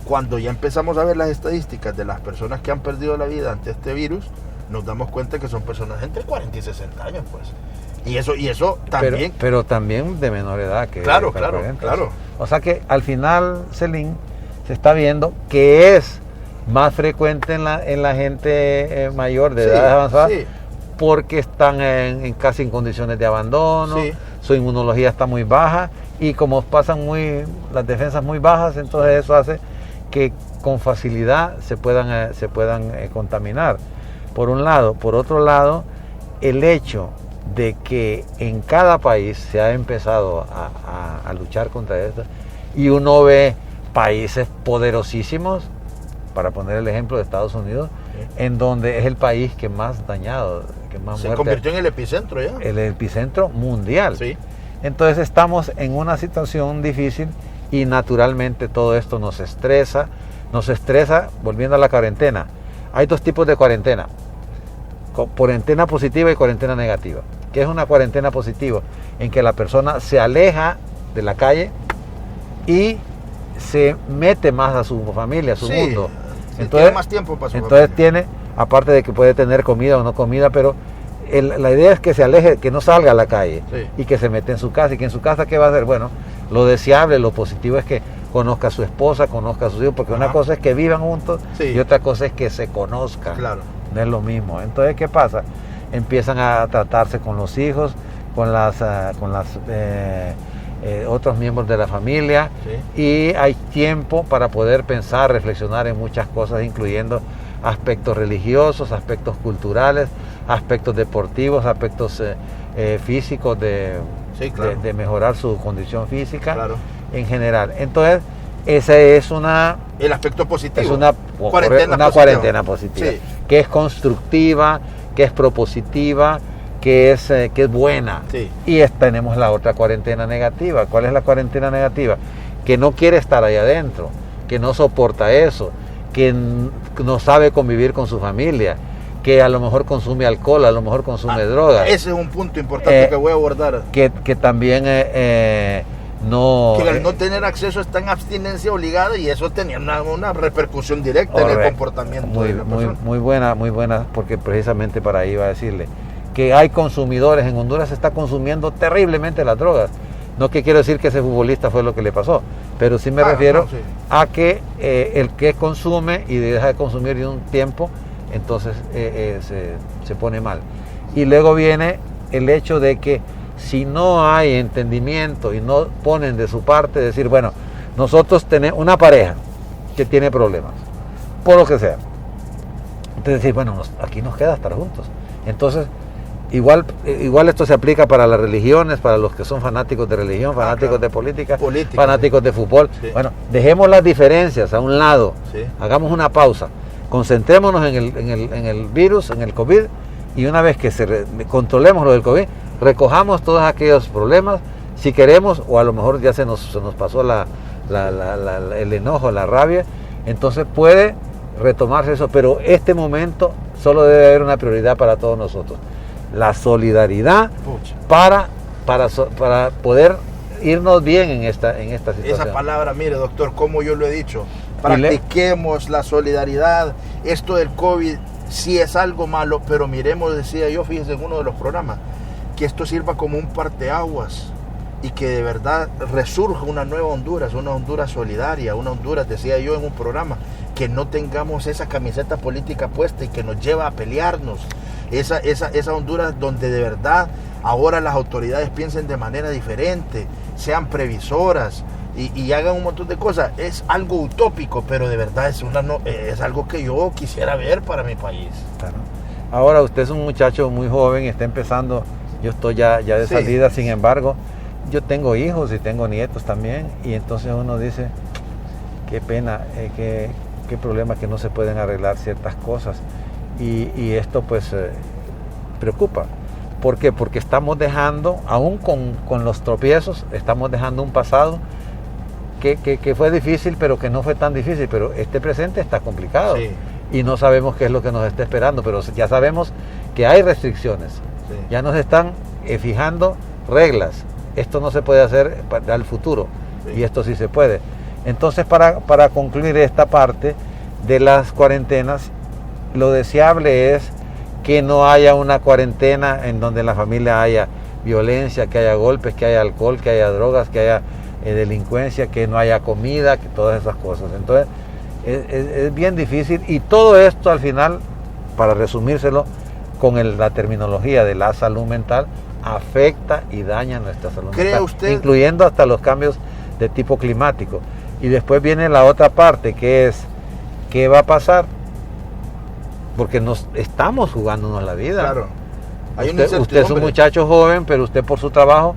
cuando ya empezamos a ver las estadísticas de las personas que han perdido la vida ante este virus, nos damos cuenta que son personas entre 40 y 60 años, pues. Y eso también... Pero también de menor edad que... Claro. O sea que al final, Celín, se está viendo que es más frecuente en la gente mayor de edad avanzada, porque están casi en condiciones de abandono, su inmunología está muy baja, y como pasan las defensas muy bajas, entonces eso hace que con facilidad se puedan contaminar, por un lado. Por otro lado, el hecho de que en cada país se ha empezado a luchar contra esto, y uno ve países poderosísimos, para poner el ejemplo de Estados Unidos, en donde es el país que más dañado, que más se convirtió en el epicentro ya. El epicentro mundial. Sí. Entonces estamos en una situación difícil y naturalmente todo esto nos estresa, volviendo a la cuarentena. Hay dos tipos de cuarentena: cuarentena positiva y cuarentena negativa. ¿Qué es una cuarentena positiva? En que la persona se aleja de la calle y se mete más a su familia, a su mundo. Entonces tiene más tiempo para su familia. Tiene, aparte de que puede tener comida o no comida, pero la idea es que se aleje, que no salga a la calle y que se mete en su casa. Y que en su casa, ¿qué va a hacer? Bueno, lo deseable, lo positivo es que conozca a su esposa, conozca a sus hijos, porque una cosa es que vivan juntos y otra cosa es que se conozcan. Claro. No es lo mismo. Entonces, ¿qué pasa? Empiezan a tratarse con los hijos, con otros miembros de la familia, y hay tiempo para poder pensar, reflexionar en muchas cosas, incluyendo aspectos religiosos, aspectos culturales, aspectos deportivos, aspectos físicos de mejorar su condición física en general. Entonces, ese es el aspecto positivo. Es una cuarentena positiva, que es constructiva, que es propositiva, que es buena. Y tenemos la otra cuarentena negativa. ¿Cuál es la cuarentena negativa? Que no quiere estar ahí adentro, que no soporta eso, que no sabe convivir con su familia, que a lo mejor consume alcohol, a lo mejor consume drogas. Ese es un punto importante que voy a abordar. Que también no... Que al no tener acceso está en abstinencia obligada y eso tenía una repercusión directa en el comportamiento de la persona. Muy buena, porque precisamente para ahí iba a decirle que hay consumidores. En Honduras se está consumiendo terriblemente las drogas. No que quiero decir que ese futbolista fue lo que le pasó, pero sí me refiero a que el que consume y deja de consumir de un tiempo, entonces se pone mal. Y luego viene el hecho de que si no hay entendimiento y no ponen de su parte, decir, bueno, nosotros tenemos una pareja que tiene problemas, por lo que sea. Entonces decir, bueno, aquí nos queda estar juntos. Entonces, igual esto se aplica para las religiones, para los que son fanáticos de religión, fanáticos de política, fanáticos de fútbol. Sí. Bueno, dejemos las diferencias a un lado, hagamos una pausa, concentrémonos en el virus, en el COVID, y una vez que controlemos lo del COVID, recojamos todos aquellos problemas, si queremos, o a lo mejor ya se nos pasó el enojo, la rabia, entonces puede retomarse eso, pero este momento solo debe haber una prioridad para todos nosotros: la solidaridad para poder irnos bien en esta situación. Esa palabra, mire, doctor, como yo lo he dicho, practiquemos la solidaridad. Esto del COVID sí es algo malo, pero miremos, decía yo, fíjese en uno de los programas, que esto sirva como un parteaguas y que de verdad resurja una nueva Honduras, una Honduras solidaria, una Honduras, decía yo en un programa, que no tengamos esa camiseta política puesta y que nos lleva a pelearnos. Esa Honduras donde de verdad ahora las autoridades piensen de manera diferente, sean previsoras y hagan un montón de cosas. Es algo utópico, pero de verdad es algo que yo quisiera ver para mi país. Claro. Ahora usted es un muchacho muy joven, está empezando, yo estoy ya de salida, sin embargo, yo tengo hijos y tengo nietos también, y entonces uno dice, qué pena, qué problema que no se pueden arreglar ciertas cosas, y esto pues preocupa. ¿Por qué? Porque estamos dejando, aún con los tropiezos, estamos dejando un pasado que fue difícil, pero que no fue tan difícil, pero este presente está complicado. Sí. Y no sabemos qué es lo que nos está esperando, pero ya sabemos que hay restricciones. Sí. Ya nos están fijando reglas. Esto no se puede hacer para el futuro, sí, y esto sí se puede. Entonces, para concluir esta parte de las cuarentenas, lo deseable es que no haya una cuarentena en donde en la familia haya violencia, que haya golpes, que haya alcohol, que haya drogas, que haya delincuencia, que no haya comida, que todas esas cosas. Entonces, es bien difícil, y todo esto al final, para resumírselo con la terminología de la salud mental, afecta y daña nuestra salud mental, incluyendo hasta los cambios de tipo climático. Y después viene la otra parte, que es ¿qué va a pasar? Porque nos estamos jugándonos la vida. Claro. Usted es un muchacho joven, pero usted por su trabajo,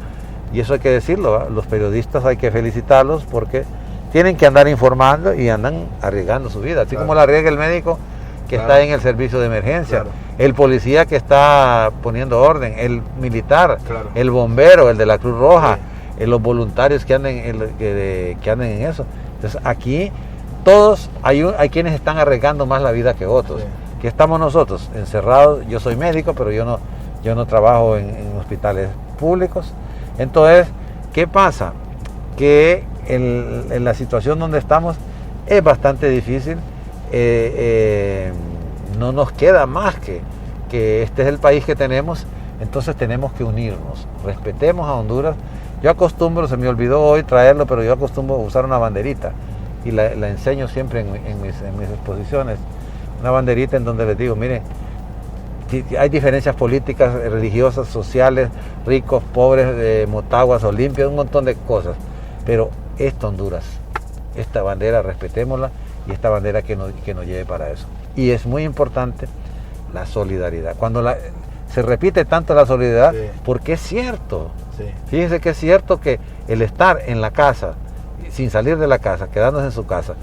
y eso hay que decirlo, ¿eh? Los periodistas hay que felicitarlos porque tienen que andar informando y andan arriesgando su vida, así como la arriesga el médico que está en el servicio de emergencia, el policía que está poniendo orden, el militar, el bombero, el de la Cruz Roja, los voluntarios que anden en eso. Entonces aquí todos hay quienes están arriesgando más la vida que otros. Que estamos nosotros encerrados. Yo soy médico, pero yo no trabajo en hospitales públicos. Entonces, ¿qué pasa? Que en la situación donde estamos es bastante difícil. No nos queda más que este es el país que tenemos, entonces tenemos que unirnos. Respetemos a Honduras. Yo acostumbro, se me olvidó hoy traerlo, pero yo acostumbro usar una banderita y la enseño siempre en mis exposiciones. Una banderita en donde les digo, miren, hay diferencias políticas, religiosas, sociales, ricos, pobres, motaguas o limpios, un montón de cosas, pero esta Honduras, esta bandera, respetémosla, y esta bandera que nos lleve para eso. Y es muy importante la solidaridad. Cuando se repite tanto la solidaridad, porque es cierto. Fíjense que es cierto que el estar en la casa, sin salir de la casa, quedándose en su casa.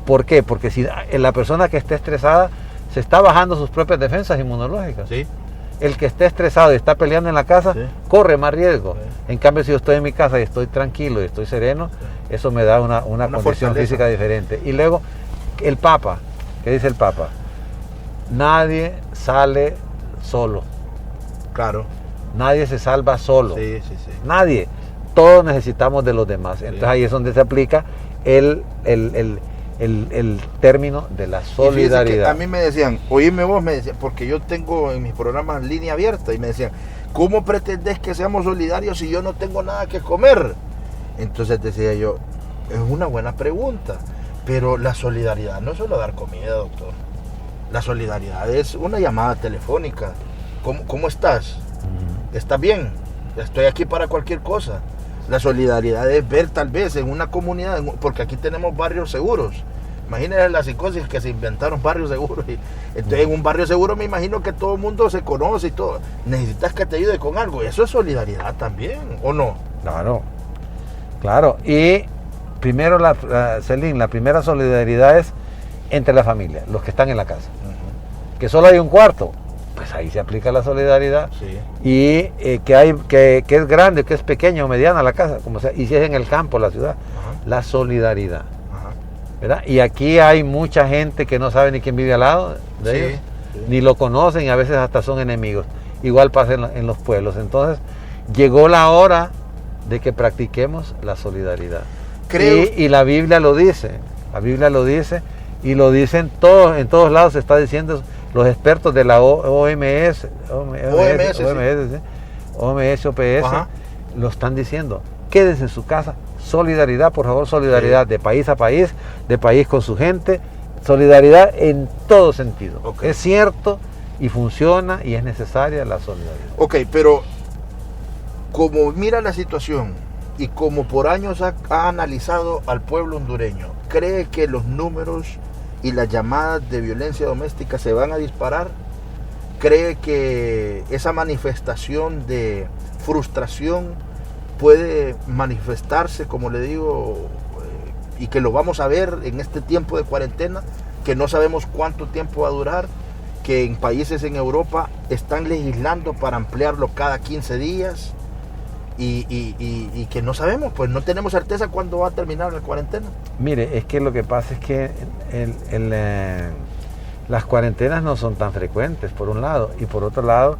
¿Por qué? Porque si la persona que esté estresada se está bajando sus propias defensas inmunológicas. Sí. El que esté estresado y está peleando en la casa, corre más riesgo. En cambio, si yo estoy en mi casa y estoy tranquilo y estoy sereno, eso me da una condición física diferente. Y luego, el Papa, ¿qué dice el Papa? Nadie sale solo. Claro. Nadie se salva solo. Nadie. todos necesitamos de los demás. Entonces ahí es donde se aplica el término de la solidaridad. A mí me decían, oíme vos, me decían, porque yo tengo en mis programas línea abierta, y me decían, ¿cómo pretendés que seamos solidarios si yo no tengo nada que comer? Entonces decía yo, es una buena pregunta, pero la solidaridad no es solo dar comida, doctor. La solidaridad es una llamada telefónica. ¿Cómo estás? ¿Estás bien? Estoy aquí para cualquier cosa. La solidaridad es ver tal vez en una comunidad, porque aquí tenemos barrios seguros. Imagínense la psicosis que se inventaron barrios seguros. Entonces en un barrio seguro me imagino que todo el mundo se conoce y todo. Necesitas que te ayude con algo. Eso es solidaridad también, ¿o no? Claro. Y primero, Celín, la primera solidaridad es entre la familia, los que están en la casa. Que solo hay un cuarto, pues ahí se aplica la solidaridad. Sí. Y que es grande, que es pequeña o mediana la casa, como sea, y si es en el campo, la ciudad, la solidaridad. ¿Verdad? Y aquí hay mucha gente que no sabe ni quién vive al lado de ellos, ni lo conocen, y a veces hasta son enemigos. Igual pasa en los pueblos. Entonces llegó la hora de que practiquemos la solidaridad. Y la Biblia lo dice, y lo dicen todos, en todos lados se está diciendo. Los expertos de la OMS, lo están diciendo. Quédense en su casa. Solidaridad, por favor, solidaridad de país a país, de país con su gente. Solidaridad en todo sentido. Es cierto y funciona y es necesaria la solidaridad. Ok, pero como mira la situación y como por años ha analizado al pueblo hondureño, ¿cree que los números y las llamadas de violencia doméstica se van a disparar? ¿Cree que esa manifestación de frustración puede manifestarse, como le digo, y que lo vamos a ver en este tiempo de cuarentena, que no sabemos cuánto tiempo va a durar, que en países en Europa están legislando para ampliarlo cada 15 días y que no sabemos, pues no tenemos certeza cuándo va a terminar la cuarentena? Mire, es que lo que pasa es que las cuarentenas no son tan frecuentes, por un lado, y por otro lado,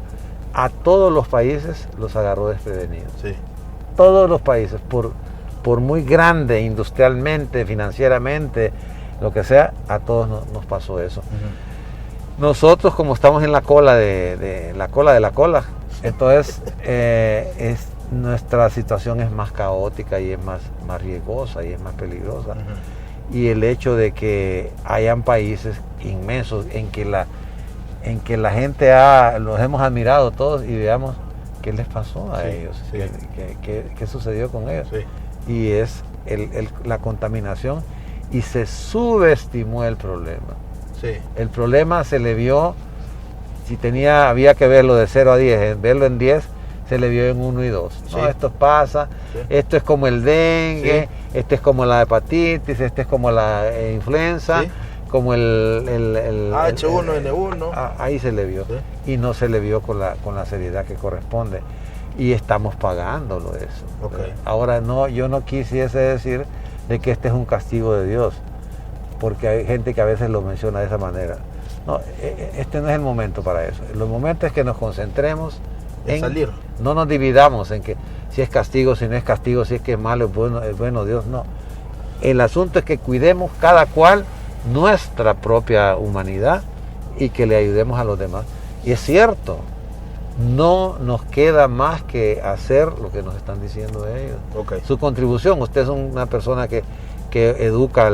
a todos los países los agarró desprevenidos. Sí. Todos los países, por muy grande industrialmente, financieramente, lo que sea, a todos nos pasó eso. Nosotros, como estamos en la cola de la cola, entonces nuestra situación es más caótica y es más riesgosa y es más peligrosa. Y el hecho de que hayan países inmensos en que la gente los hemos admirado todos y veamos qué les pasó a ellos, qué sucedió con ellos. Y es la contaminación, y se subestimó el problema. El problema se le vio, había que verlo de 0 a 10, verlo en 10, se le vio en 1 y 2. No, esto pasa, esto es como el dengue, este es como la hepatitis, este es como la influenza, como el H1N1. Ahí se le vio, y no se le vio con la seriedad que corresponde, y estamos pagándolo eso. Ahora yo no quisiese decir de que este es un castigo de Dios, porque hay gente que a veces lo menciona de esa manera. No, este no es el momento para eso. El momento es que nos concentremos en salir. No nos dividamos en que si es castigo, si no es castigo, si es que es malo, es bueno Dios. No. El asunto es que cuidemos cada cual nuestra propia humanidad y que le ayudemos a los demás. Y es cierto, no nos queda más que hacer lo que nos están diciendo ellos. Su contribución. Usted es una persona que educa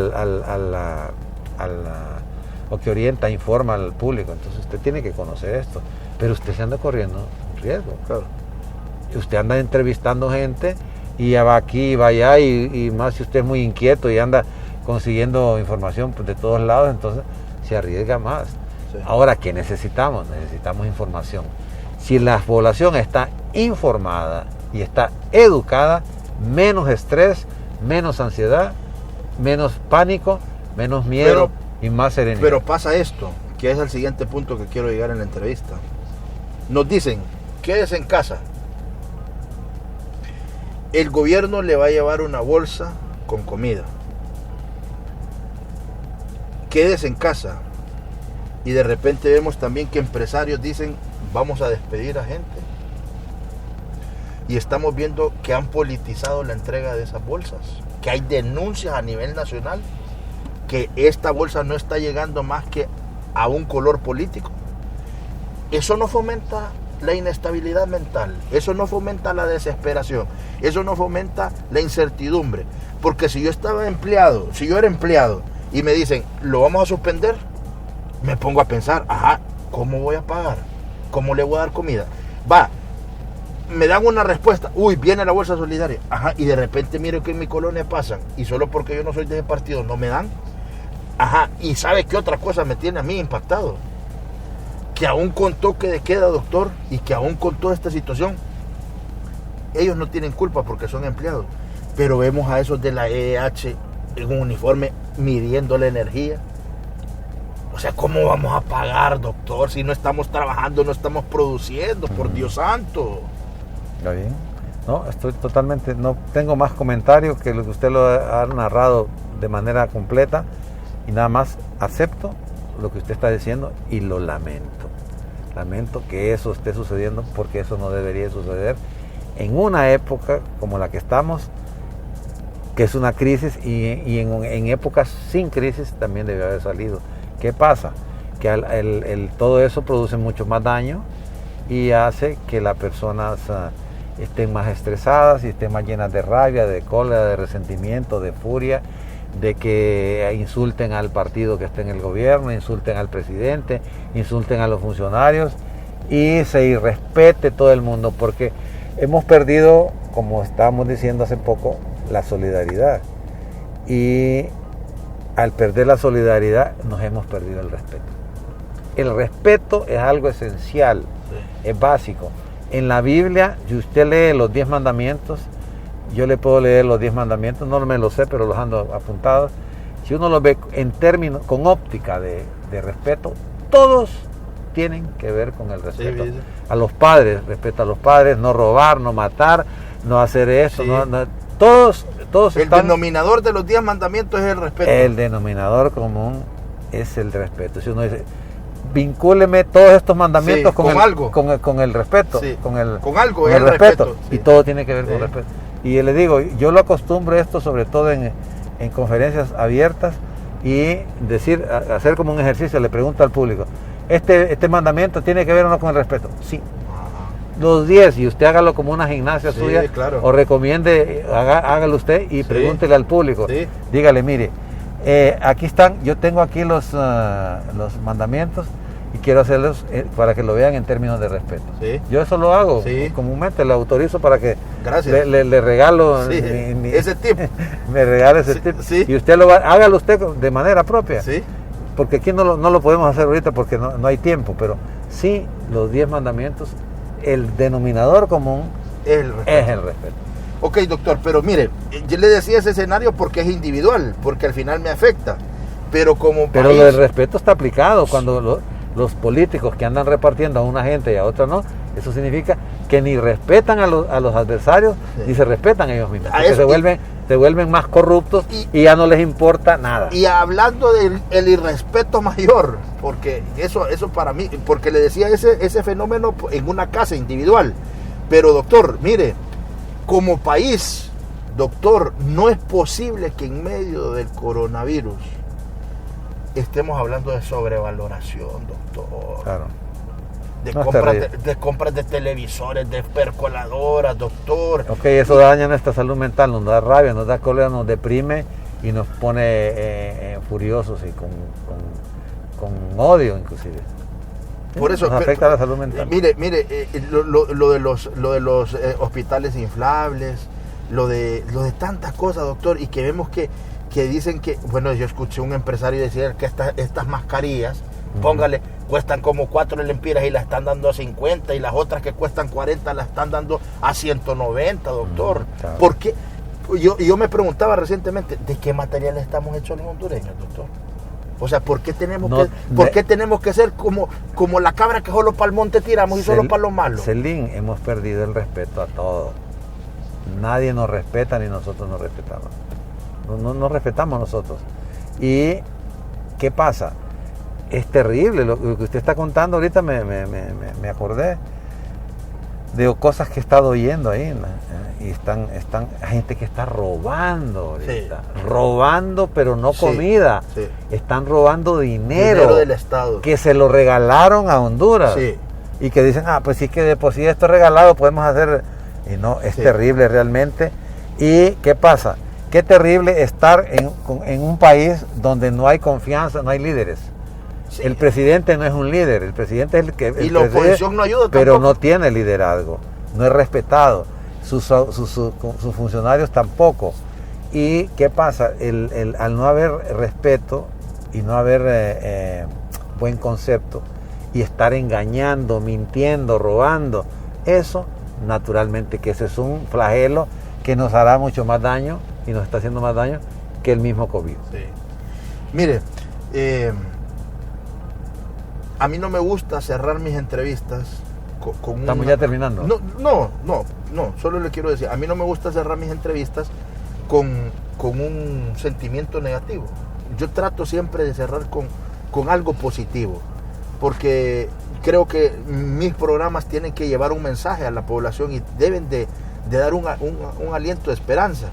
o que orienta, informa al público. Entonces usted tiene que conocer esto. Pero usted se anda corriendo un riesgo. Usted anda entrevistando gente y ya va aquí y va allá, y más si usted es muy inquieto y anda consiguiendo información de todos lados, entonces se arriesga más. Ahora, ¿qué necesitamos? Necesitamos información. Si la población está informada y está educada, menos estrés, menos ansiedad, menos pánico, menos miedo y más serenidad. Pero pasa esto, que es el siguiente punto que quiero llegar en la entrevista. Nos dicen, quédese en casa. El gobierno le va a llevar una bolsa con comida. Quédese en casa. Y de repente vemos también que empresarios dicen, vamos a despedir a gente. y estamos viendo que han politizado la entrega de esas bolsas, que hay denuncias a nivel nacional que esta bolsa no está llegando más que a un color político. Eso no fomenta la inestabilidad mental, eso no fomenta la desesperación, eso no fomenta la incertidumbre, porque si yo era empleado y me dicen, lo vamos a suspender, me pongo a pensar, ¿cómo voy a pagar? ¿Cómo le voy a dar comida? Me dan una respuesta, viene la bolsa solidaria, y de repente miro que en mi colonia pasan, y solo porque yo no soy de ese partido no me dan, y ¿sabe qué otra cosa me tiene a mí impactado? Que aún con toque de queda, doctor, y que aún con toda esta situación, ellos no tienen culpa porque son empleados, pero vemos a esos de la EH en un uniforme midiendo la energía. O sea, ¿cómo vamos a pagar, doctor, si no estamos trabajando, no estamos produciendo? Por Dios santo. ¿Está bien? No, estoy totalmente, no tengo más comentarios que lo que usted lo ha narrado de manera completa, y nada más acepto lo que usted está diciendo y lo lamento. Lamento que eso esté sucediendo, porque eso no debería suceder en una época como la que estamos, que es una crisis, y en épocas sin crisis también debe haber salido. ¿Qué pasa? Que todo eso produce mucho más daño y hace que las personas estén más estresadas y estén más llenas de rabia, de cólera, de resentimiento, de furia, de que insulten al partido que esté en el gobierno, insulten al presidente, insulten a los funcionarios y se irrespete todo el mundo, porque hemos perdido, como estábamos diciendo hace poco, la solidaridad, y al perder la solidaridad nos hemos perdido el respeto. El respeto es algo esencial, es básico. En la Biblia, si usted lee los 10 mandamientos, yo le puedo leer los 10 mandamientos, no me los sé, pero los ando apuntados. Si uno los ve en términos, con óptica de respeto, todos tienen que ver con el respeto. Sí, a los padres, respeto a los padres, no robar, no matar, no hacer eso, sí. Todos el denominador de los 10 mandamientos es el respeto. El denominador común es el respeto. Si uno dice, vincúleme todos estos mandamientos con algo, con el respeto, sí. con el respeto, y todo tiene que ver con respeto. Y le digo, yo lo acostumbro esto sobre todo en conferencias abiertas, y hacer como un ejercicio, le pregunto al público, ¿este mandamiento tiene que ver o no con el respeto? Sí. Los 10, y usted hágalo como una gimnasia suya, claro. O recomiende, hágalo usted y pregúntele al público. Sí. Dígale, mire, aquí están, yo tengo aquí los mandamientos y quiero hacerlos para que lo vean en términos de respeto. Sí. Yo eso lo hago, comúnmente le autorizo para que le regalo ese tip. Me regale ese tip. Sí. Y usted hágalo usted de manera propia. Sí. Porque aquí no lo podemos hacer ahorita porque no hay tiempo, pero sí, los 10 mandamientos, el denominador común es el respeto. Ok, doctor, pero mire, yo le decía ese escenario porque es individual, porque al final me afecta, pero como Pero lo del respeto está aplicado cuando los políticos que andan repartiendo a una gente y a otra no, eso significa que ni respetan a los adversarios, ni se respetan ellos mismos, porque se vuelven más corruptos y ya no les importa nada. Y hablando del irrespeto mayor, porque eso para mí, porque le decía ese fenómeno en una casa individual, pero doctor, mire, como país, doctor, no es posible que en medio del coronavirus estemos hablando de sobrevaloración, doctor. Claro. De compras de televisores, de percoladoras, doctor. Ok, eso daña nuestra salud mental, nos da rabia, nos da cólera, nos deprime y nos pone furiosos y con odio inclusive. Por eso nos afecta la salud mental. Mire, lo de los hospitales inflables, lo de tantas cosas, doctor, y que vemos que dicen que, bueno, yo escuché un empresario decir que estas mascarillas, póngale, cuestan como 4 lempiras y las están dando a 50, y las otras que cuestan 40 las están dando a 190, doctor. Claro. ¿Por qué? Yo me preguntaba recientemente, ¿de qué material estamos hechos los hondureños, doctor? O sea, ¿por qué tenemos que ser como la cabra que solo para el monte tiramos y solo para lo malo? Celín, hemos perdido el respeto a todos. Nadie nos respeta ni nosotros nos respetamos. No nos respetamos nosotros. ¿Y qué pasa? Es terrible lo que usted está contando ahorita, me acordé. de cosas que he estado oyendo ahí, ¿no? Y están gente que está robando ahorita, robando, pero no comida, están robando dinero del Estado, que se lo regalaron a Honduras, y que dicen, pues sí, que de por sí esto es regalado, podemos hacer, y no, es terrible realmente. ¿Y qué pasa? Qué terrible estar en un país donde no hay confianza, no hay líderes. El presidente no es un líder, el presidente es el que... Y la oposición no ayuda tampoco. Pero no tiene liderazgo, no es respetado, sus funcionarios tampoco. ¿Y qué pasa? Al no haber respeto y no haber buen concepto y estar engañando, mintiendo, robando, eso naturalmente que ese es un flagelo que nos hará mucho más daño y nos está haciendo más daño que el mismo COVID. Sí. Mire, a mí no me gusta cerrar mis entrevistas con ¿Estamos ya terminando? No, solo le quiero decir, a mí no me gusta cerrar mis entrevistas con un sentimiento negativo. Yo trato siempre de cerrar con algo positivo, porque creo que mis programas tienen que llevar un mensaje a la población y deben de dar un aliento de esperanza.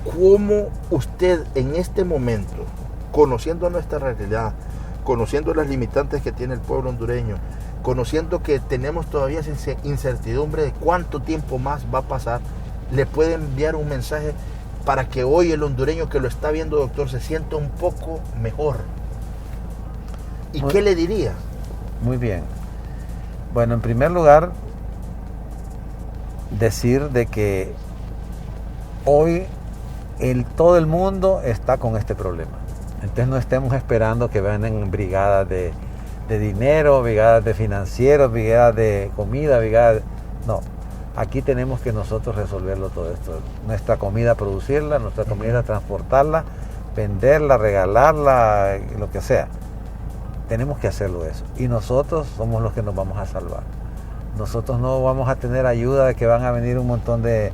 ¿Cómo usted en este momento, conociendo nuestra realidad, conociendo las limitantes que tiene el pueblo hondureño, conociendo que tenemos todavía esa incertidumbre de cuánto tiempo más va a pasar, le puede enviar un mensaje para que hoy el hondureño que lo está viendo, doctor, se sienta un poco mejor? ¿Y qué le diría? Muy bien. Bueno, en primer lugar, decir de que hoy todo el mundo está con este problema. Entonces no estemos esperando que vengan brigadas de dinero, brigadas de financieros, brigadas de comida, No, aquí tenemos que nosotros resolverlo todo esto. Nuestra comida producirla, nuestra comida transportarla, venderla, regalarla, lo que sea. Tenemos que hacerlo eso. Y nosotros somos los que nos vamos a salvar. Nosotros no vamos a tener ayuda de que van a venir un montón me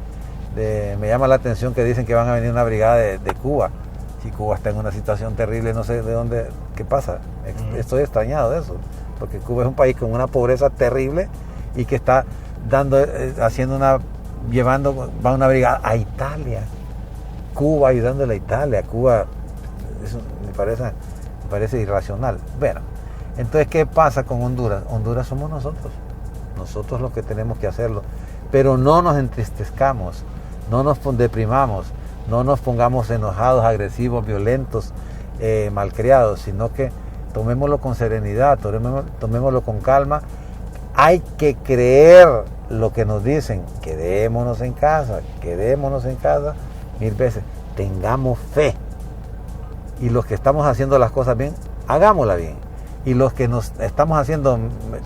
llama la atención que dicen que van a venir una brigada de Cuba. Si Cuba está en una situación terrible, no sé de dónde, qué pasa. Estoy extrañado de eso, porque Cuba es un país con una pobreza terrible y que está va una brigada a Italia. Cuba ayudándole a Italia. Cuba, eso me parece irracional. Bueno, entonces, ¿qué pasa con Honduras? Honduras somos nosotros los que tenemos que hacerlo, pero no nos entristezcamos, no nos deprimamos, no nos pongamos enojados, agresivos, violentos, malcriados, sino que tomémoslo con serenidad, tomémoslo con calma. Hay que creer lo que nos dicen, quedémonos en casa 1000 veces, tengamos fe. Y los que estamos haciendo las cosas bien, hagámosla bien. Y los que nos estamos haciendo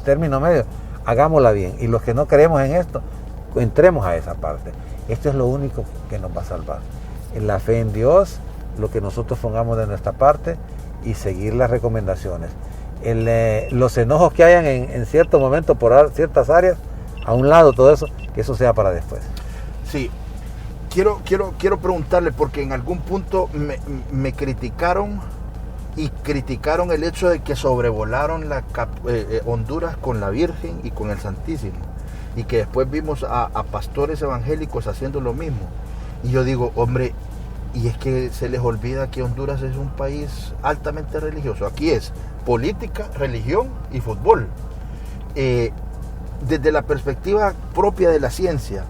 término medio, hagámosla bien. Y los que no creemos en esto, entremos a esa parte. Esto es lo único que nos va a salvar. La fe en Dios, lo que nosotros pongamos de nuestra parte y seguir las recomendaciones. Los enojos que hayan en cierto momento por ciertas áreas, a un lado todo eso, que eso sea para después. Sí, quiero preguntarle, porque en algún punto me criticaron el hecho de que sobrevolaron Honduras con la Virgen y con el Santísimo, y que después vimos a pastores evangélicos haciendo lo mismo. Y yo digo, hombre, y es que se les olvida que Honduras es un país altamente religioso. Aquí es política, religión y fútbol. Desde la perspectiva propia de la ciencia,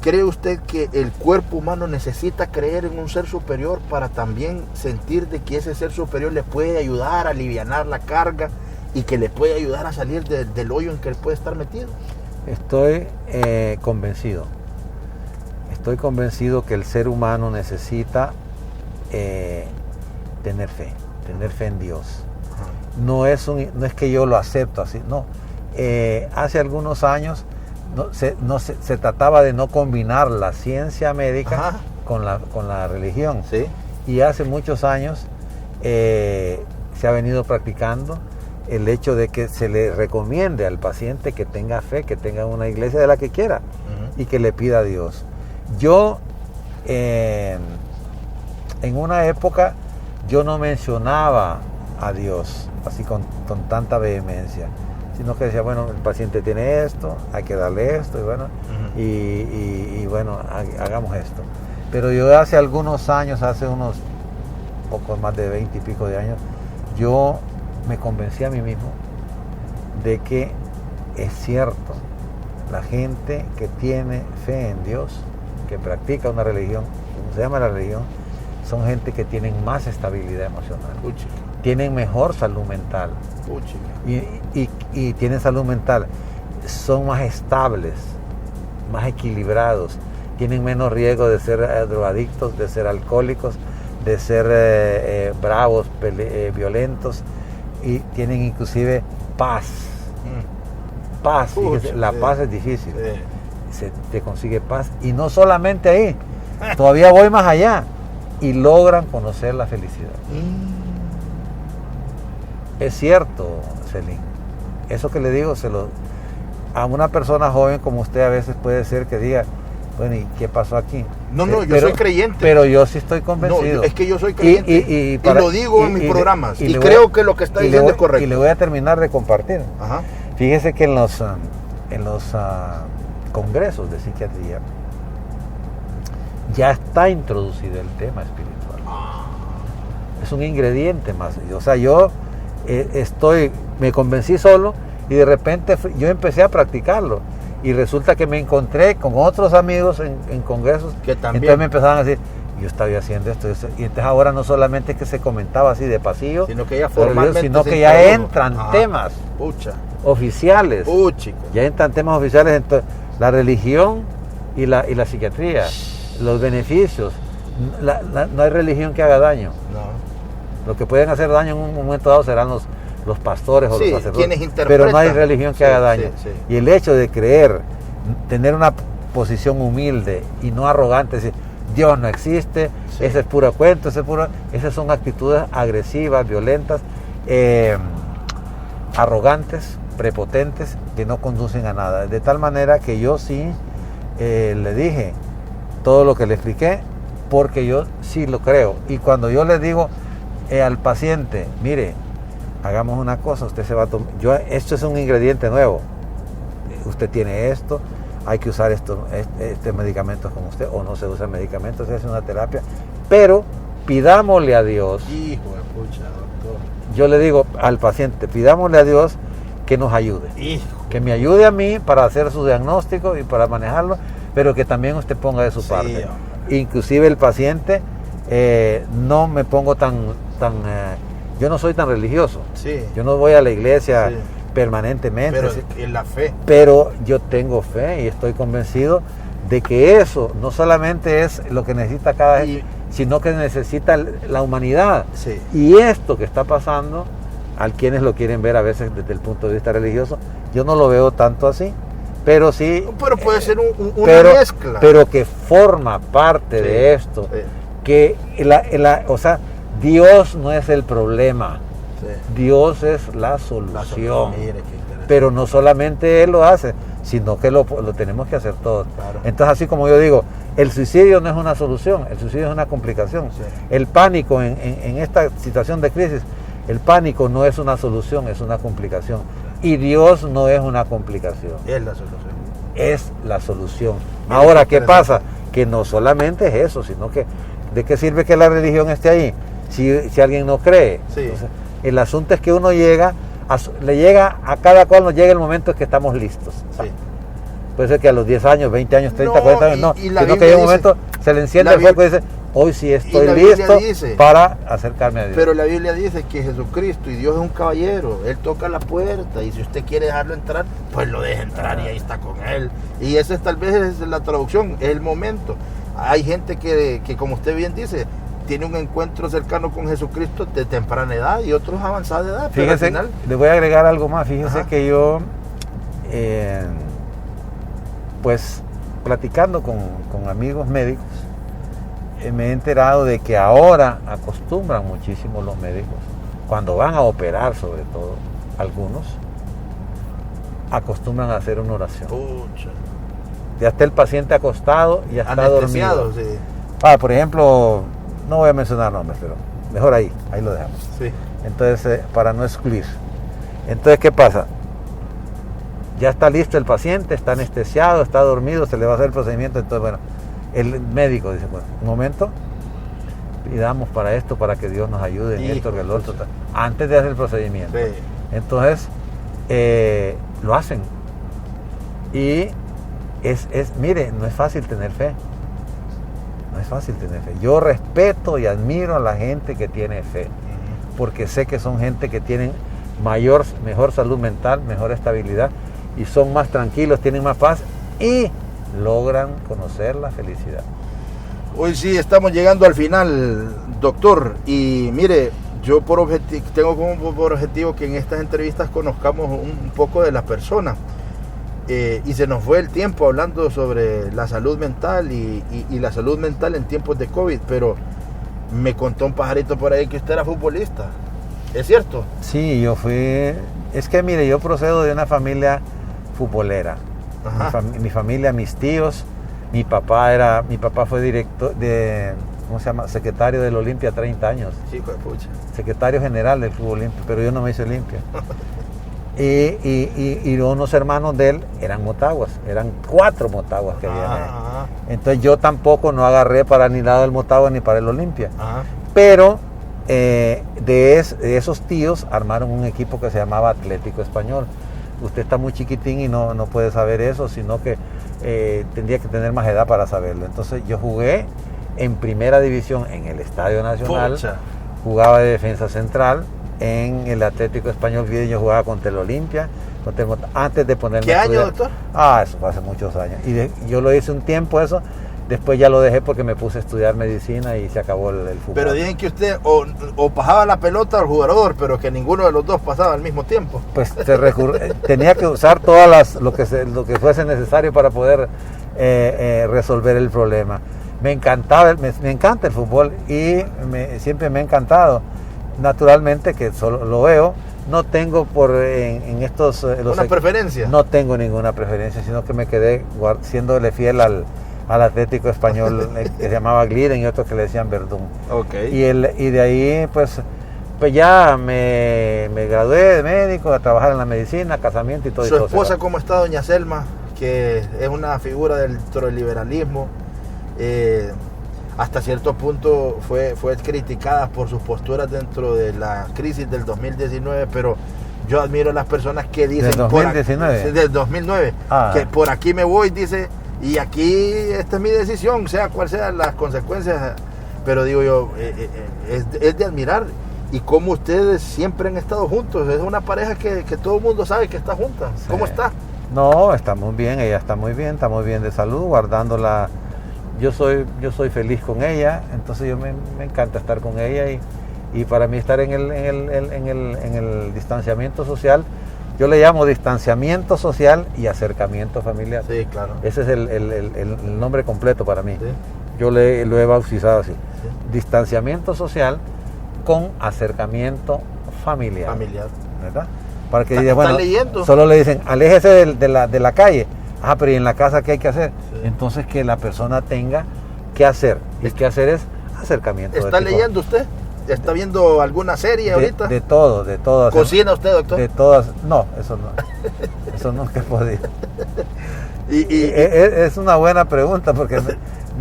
¿cree usted que el cuerpo humano necesita creer en un ser superior para también sentir de que ese ser superior le puede ayudar a alivianar la carga y que le puede ayudar a salir del hoyo en que él puede estar metido? Estoy convencido. Estoy convencido que el ser humano necesita tener fe en Dios. No es que yo lo acepto así, no. Hace algunos años se trataba de no combinar la ciencia médica con la religión. ¿Sí? Y hace muchos años se ha venido practicando el hecho de que se le recomiende al paciente que tenga fe, que tenga una iglesia de la que quiera y que le pida a Dios. Yo en una época yo no mencionaba a Dios así con tanta vehemencia. sino que decía, bueno, el paciente tiene esto, hay que darle esto, y bueno, y bueno, hagamos esto. Pero yo hace algunos años, hace unos poco más de 20 y pico de años, yo me convencí a mí mismo de que es cierto, la gente que tiene fe en Dios, que practica una religión, como se llama la religión, son gente que tienen más estabilidad emocional, tienen mejor salud mental, y tienen salud mental, son más estables, más equilibrados, tienen menos riesgo de ser drogadictos, de ser alcohólicos, de ser bravos, violentos, y tienen inclusive paz. Paz, fíjese, la paz es difícil, se te consigue paz, y no solamente ahí, todavía voy más allá, y logran conocer la felicidad. Es cierto, Celín, eso que le digo, a una persona joven como usted a veces puede ser que diga, bueno, ¿y qué pasó aquí? No, yo soy creyente. Pero yo sí estoy convencido. No, es que yo soy creyente. Y lo digo en mis programas. Y creo que lo que está diciendo es correcto. Y le voy a terminar de compartir. Ajá. Fíjese que en los congresos de psiquiatría ya está introducido el tema espiritual. Es un ingrediente más. O sea, yo me convencí solo y de repente yo empecé a practicarlo. Y resulta que me encontré con otros amigos en congresos que también. Entonces me empezaban a decir, yo estaba haciendo esto. Y entonces ahora no solamente que se comentaba así de pasillo, sino que ya formalmente, sino que ya entran temas oficiales. Ya entran temas oficiales. Entonces, la religión y la psiquiatría, los beneficios. No hay religión que haga daño. No. Lo que pueden hacer daño en un momento dado serán los pastores o los sacerdotes, pero no hay religión que haga daño. Y el hecho de creer, tener una posición humilde y no arrogante, decir, Dios no existe, ese es puro cuento, esas son actitudes agresivas, violentas, arrogantes, prepotentes, que no conducen a nada. De tal manera que yo sí le dije todo lo que le expliqué, porque yo sí lo creo. Y cuando yo le digo al paciente, mire, hagamos una cosa, usted se va a tomar, esto es un ingrediente nuevo, usted tiene esto, hay que usar este medicamento con usted, o no se usa medicamentos, se hace una terapia, pero pidámosle a Dios. Hijo de pucha, doctor. Yo le digo al paciente, pidámosle a Dios que nos ayude, que me ayude a mí para hacer su diagnóstico y para manejarlo, pero que también usted ponga de su parte. Inclusive el paciente, no me pongo yo no soy tan religioso. Yo no voy a la iglesia permanentemente. Pero en la fe. Pero yo tengo fe y estoy convencido de que eso no solamente es lo que necesita cada gente, sino que necesita la humanidad. Y esto que está pasando, a quienes lo quieren ver a veces desde el punto de vista religioso, yo no lo veo tanto así. Pero sí. Pero puede ser una mezcla. Pero que forma parte de esto. Que o sea, Dios no es el problema, Dios es la solución. Pero no solamente Él lo hace, sino que lo tenemos que hacer todos. Entonces, así como yo digo, el suicidio no es una solución, el suicidio es una complicación. El pánico en esta situación de crisis, el pánico no es una solución, es una complicación. Y Dios no es una complicación. Es la solución. Es la solución. Ahora, ¿qué pasa? Que no solamente es eso, sino que ¿de qué sirve que la religión esté ahí si alguien no cree? Entonces, el asunto es que uno le llega a cada cual, nos llega el momento en que estamos listos. Puede ser que a los 10 años, 20 años, 30, 40 años, sino que llega un momento, se le enciende el fuego y dice, hoy sí estoy listo para acercarme a Dios. Pero la Biblia dice que Jesucristo y Dios es un caballero, Él toca la puerta y si usted quiere dejarlo entrar, pues lo deja entrar y ahí está con Él. Y esa tal vez es la traducción, es el momento. Hay gente que como usted bien dice, tiene un encuentro cercano con Jesucristo de temprana edad y otros avanzada edad. Fíjese, pero al final, le voy a agregar algo más. Fíjese que yo, pues, platicando con amigos médicos, me he enterado de que ahora acostumbran muchísimo los médicos, cuando van a operar sobre todo, algunos, acostumbran a hacer una oración. Ya está el paciente acostado y ya está dormido. Por ejemplo, no voy a mencionar nombres, pero mejor ahí lo dejamos. Entonces, para no excluir. Entonces, ¿qué pasa? ya está listo el paciente, está anestesiado, está dormido, se le va a hacer el procedimiento. Entonces, bueno, el médico dice, bueno, un momento, pidamos para esto, para que Dios nos ayude en esto, que el otro, antes de hacer el procedimiento. Sí. Entonces, lo hacen. Y mire, no es fácil tener fe. No es fácil tener fe. Yo respeto y admiro a la gente que tiene fe, porque sé que son gente que tienen mejor salud mental, mejor estabilidad, y son más tranquilos, tienen más paz y logran conocer la felicidad. Hoy sí estamos llegando al final, doctor, y mire, yo tengo como por objetivo que en estas entrevistas conozcamos un poco de las personas. Y se nos fue el tiempo hablando sobre la salud mental y la salud mental en tiempos de COVID, pero me contó un pajarito por ahí que usted era futbolista. ¿Es cierto? Sí, es que mire, yo procedo de una familia futbolera. Mi familia, mis tíos, mi papá fue director secretario del Olimpia 30 años. Sí, hijo de pucha. Secretario general del Club Olimpia, pero yo no me hice Olimpia. Y unos hermanos de él eran motaguas, eran 4 motaguas que había ahí. Entonces yo tampoco no agarré para ni lado del Motagua ni para el Olimpia. Pero de esos tíos armaron un equipo que se llamaba Atlético Español. Usted está muy chiquitín y no puede saber eso, sino que tendría que tener más edad para saberlo. Entonces yo jugué en primera división en el Estadio Nacional, jugaba de defensa central. En el Atlético Español yo jugaba contra el Olimpia, antes de ponerme ¿Qué a año, estudiar. doctor? Eso fue hace muchos años. Y yo lo hice un tiempo eso, después ya lo dejé porque me puse a estudiar medicina y se acabó el fútbol. Pero dicen que usted o pasaba la pelota al jugador, pero que ninguno de los dos pasaba al mismo tiempo. Pues tenía que usar todas lo que fuese necesario para poder resolver el problema. Me encantaba, me encanta el fútbol y siempre me ha encantado. Naturalmente que solo lo veo, no tengo en estos... ¿Una preferencia? No tengo ninguna preferencia, sino que me quedé siéndole fiel al Atlético Español que se llamaba Gliden y otro que le decían Verdún. Okay. Y de ahí pues ya me gradué de médico, a trabajar en la medicina, casamiento y todo. ¿Su esposa cómo está, doña Selma? Que es una figura dentro del liberalismo. Hasta cierto punto fue criticada por sus posturas dentro de la crisis del 2019, pero yo admiro a las personas que dicen... ¿Del 2019? Del 2009, que por aquí me voy, dice, y aquí esta es mi decisión, sea cual sean las consecuencias, pero digo yo, es de admirar, y cómo ustedes siempre han estado juntos, es una pareja que todo el mundo sabe que está junta. Sí. ¿Cómo está? No, está muy bien, ella está muy bien de salud, guardándola. Yo soy feliz con ella, entonces me encanta estar con ella y para mí estar en el distanciamiento social, yo le llamo distanciamiento social y acercamiento familiar. Sí, claro. Ese es el nombre completo para mí. Sí. Yo lo he bautizado así. Sí. Distanciamiento social con acercamiento familiar. ¿Verdad? Para que diga, bueno, leyendo. Solo le dicen, aléjese de la calle. Pero ¿y en la casa qué hay que hacer? Sí. Entonces que la persona tenga que hacer. Y qué hacer es acercamiento. ¿Está leyendo usted? ¿Está viendo alguna serie ahorita? De todo. ¿Cocina usted, doctor? De todas. No, eso no. Eso nunca he podido. Es una buena pregunta porque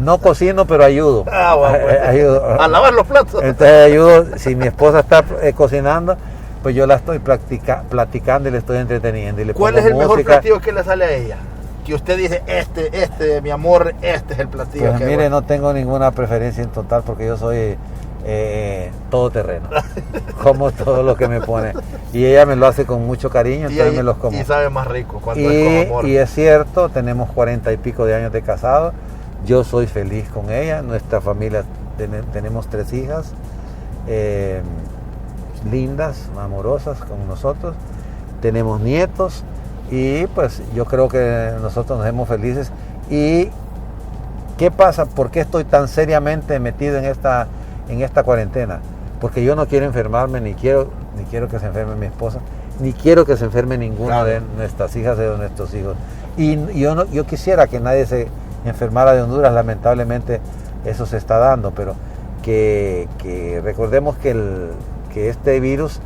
no cocino, pero ayudo. Ayudo. A lavar los platos. Entonces ayudo. Si mi esposa está cocinando, pues yo la estoy platicando y le estoy entreteniendo. Y le ¿Cuál es el mejor platillo que le sale a ella? Que usted dice, mi amor, este es el platillo. Pues mire, no tengo ninguna preferencia en total porque yo soy todoterreno. Como todo lo que me pone. Y ella me lo hace con mucho cariño, entonces me los como. Y sabe más rico cuando es con amor. Y es cierto, tenemos 40 y pico de años de casados. Yo soy feliz con ella. Nuestra familia, tenemos 3 hijas. Lindas, amorosas con nosotros, tenemos nietos y pues yo creo que nosotros nos vemos felices. ¿Y qué pasa? ¿Por qué estoy tan seriamente metido en esta cuarentena? Porque yo no quiero enfermarme, ni quiero que se enferme mi esposa, ni quiero que se enferme ninguna de nuestras hijas o de nuestros hijos. Y yo quisiera que nadie se enfermara de Honduras, lamentablemente eso se está dando, pero que recordemos que este virus,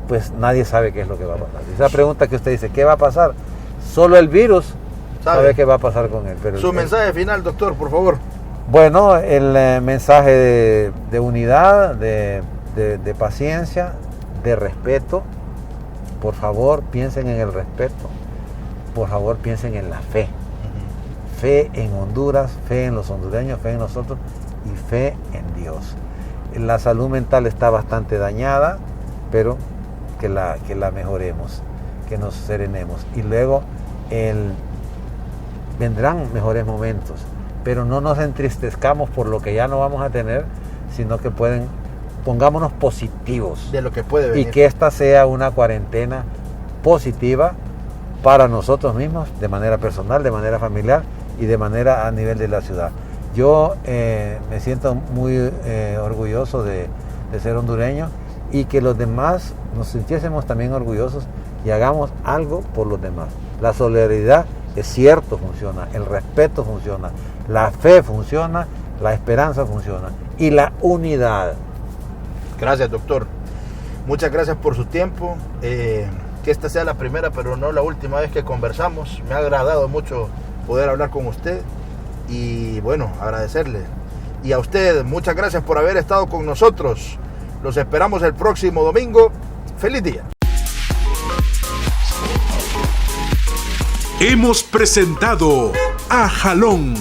pues nadie sabe qué es lo que va a pasar. Esa pregunta que usted dice, ¿qué va a pasar? Solo el virus sabe qué va a pasar con él. Pero Su mensaje final, doctor, por favor. Bueno, el mensaje de unidad, de paciencia, de respeto. Por favor, piensen en el respeto. Por favor, piensen en la fe. Fe en Honduras, fe en los hondureños, fe en nosotros y fe en Dios. La salud mental está bastante dañada, pero que la mejoremos, que nos serenemos. Y luego vendrán mejores momentos, pero no nos entristezcamos por lo que ya no vamos a tener, sino que pongámonos positivos de lo que puede venir. Y que esta sea una cuarentena positiva para nosotros mismos, de manera personal, de manera familiar y de manera a nivel de la ciudad. Yo me siento muy orgulloso de ser hondureño, y que los demás nos sintiésemos también orgullosos y hagamos algo por los demás. La solidaridad es cierto, funciona, el respeto funciona, la fe funciona, la esperanza funciona y la unidad. Gracias, doctor. Muchas gracias por su tiempo. Que esta sea la primera, pero no la última vez que conversamos. Me ha agradado mucho poder hablar con usted y bueno, agradecerle. Y a usted, muchas gracias por haber estado con nosotros. Los esperamos el próximo domingo. ¡Feliz día! Hemos presentado A Jalón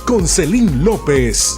con Celín López.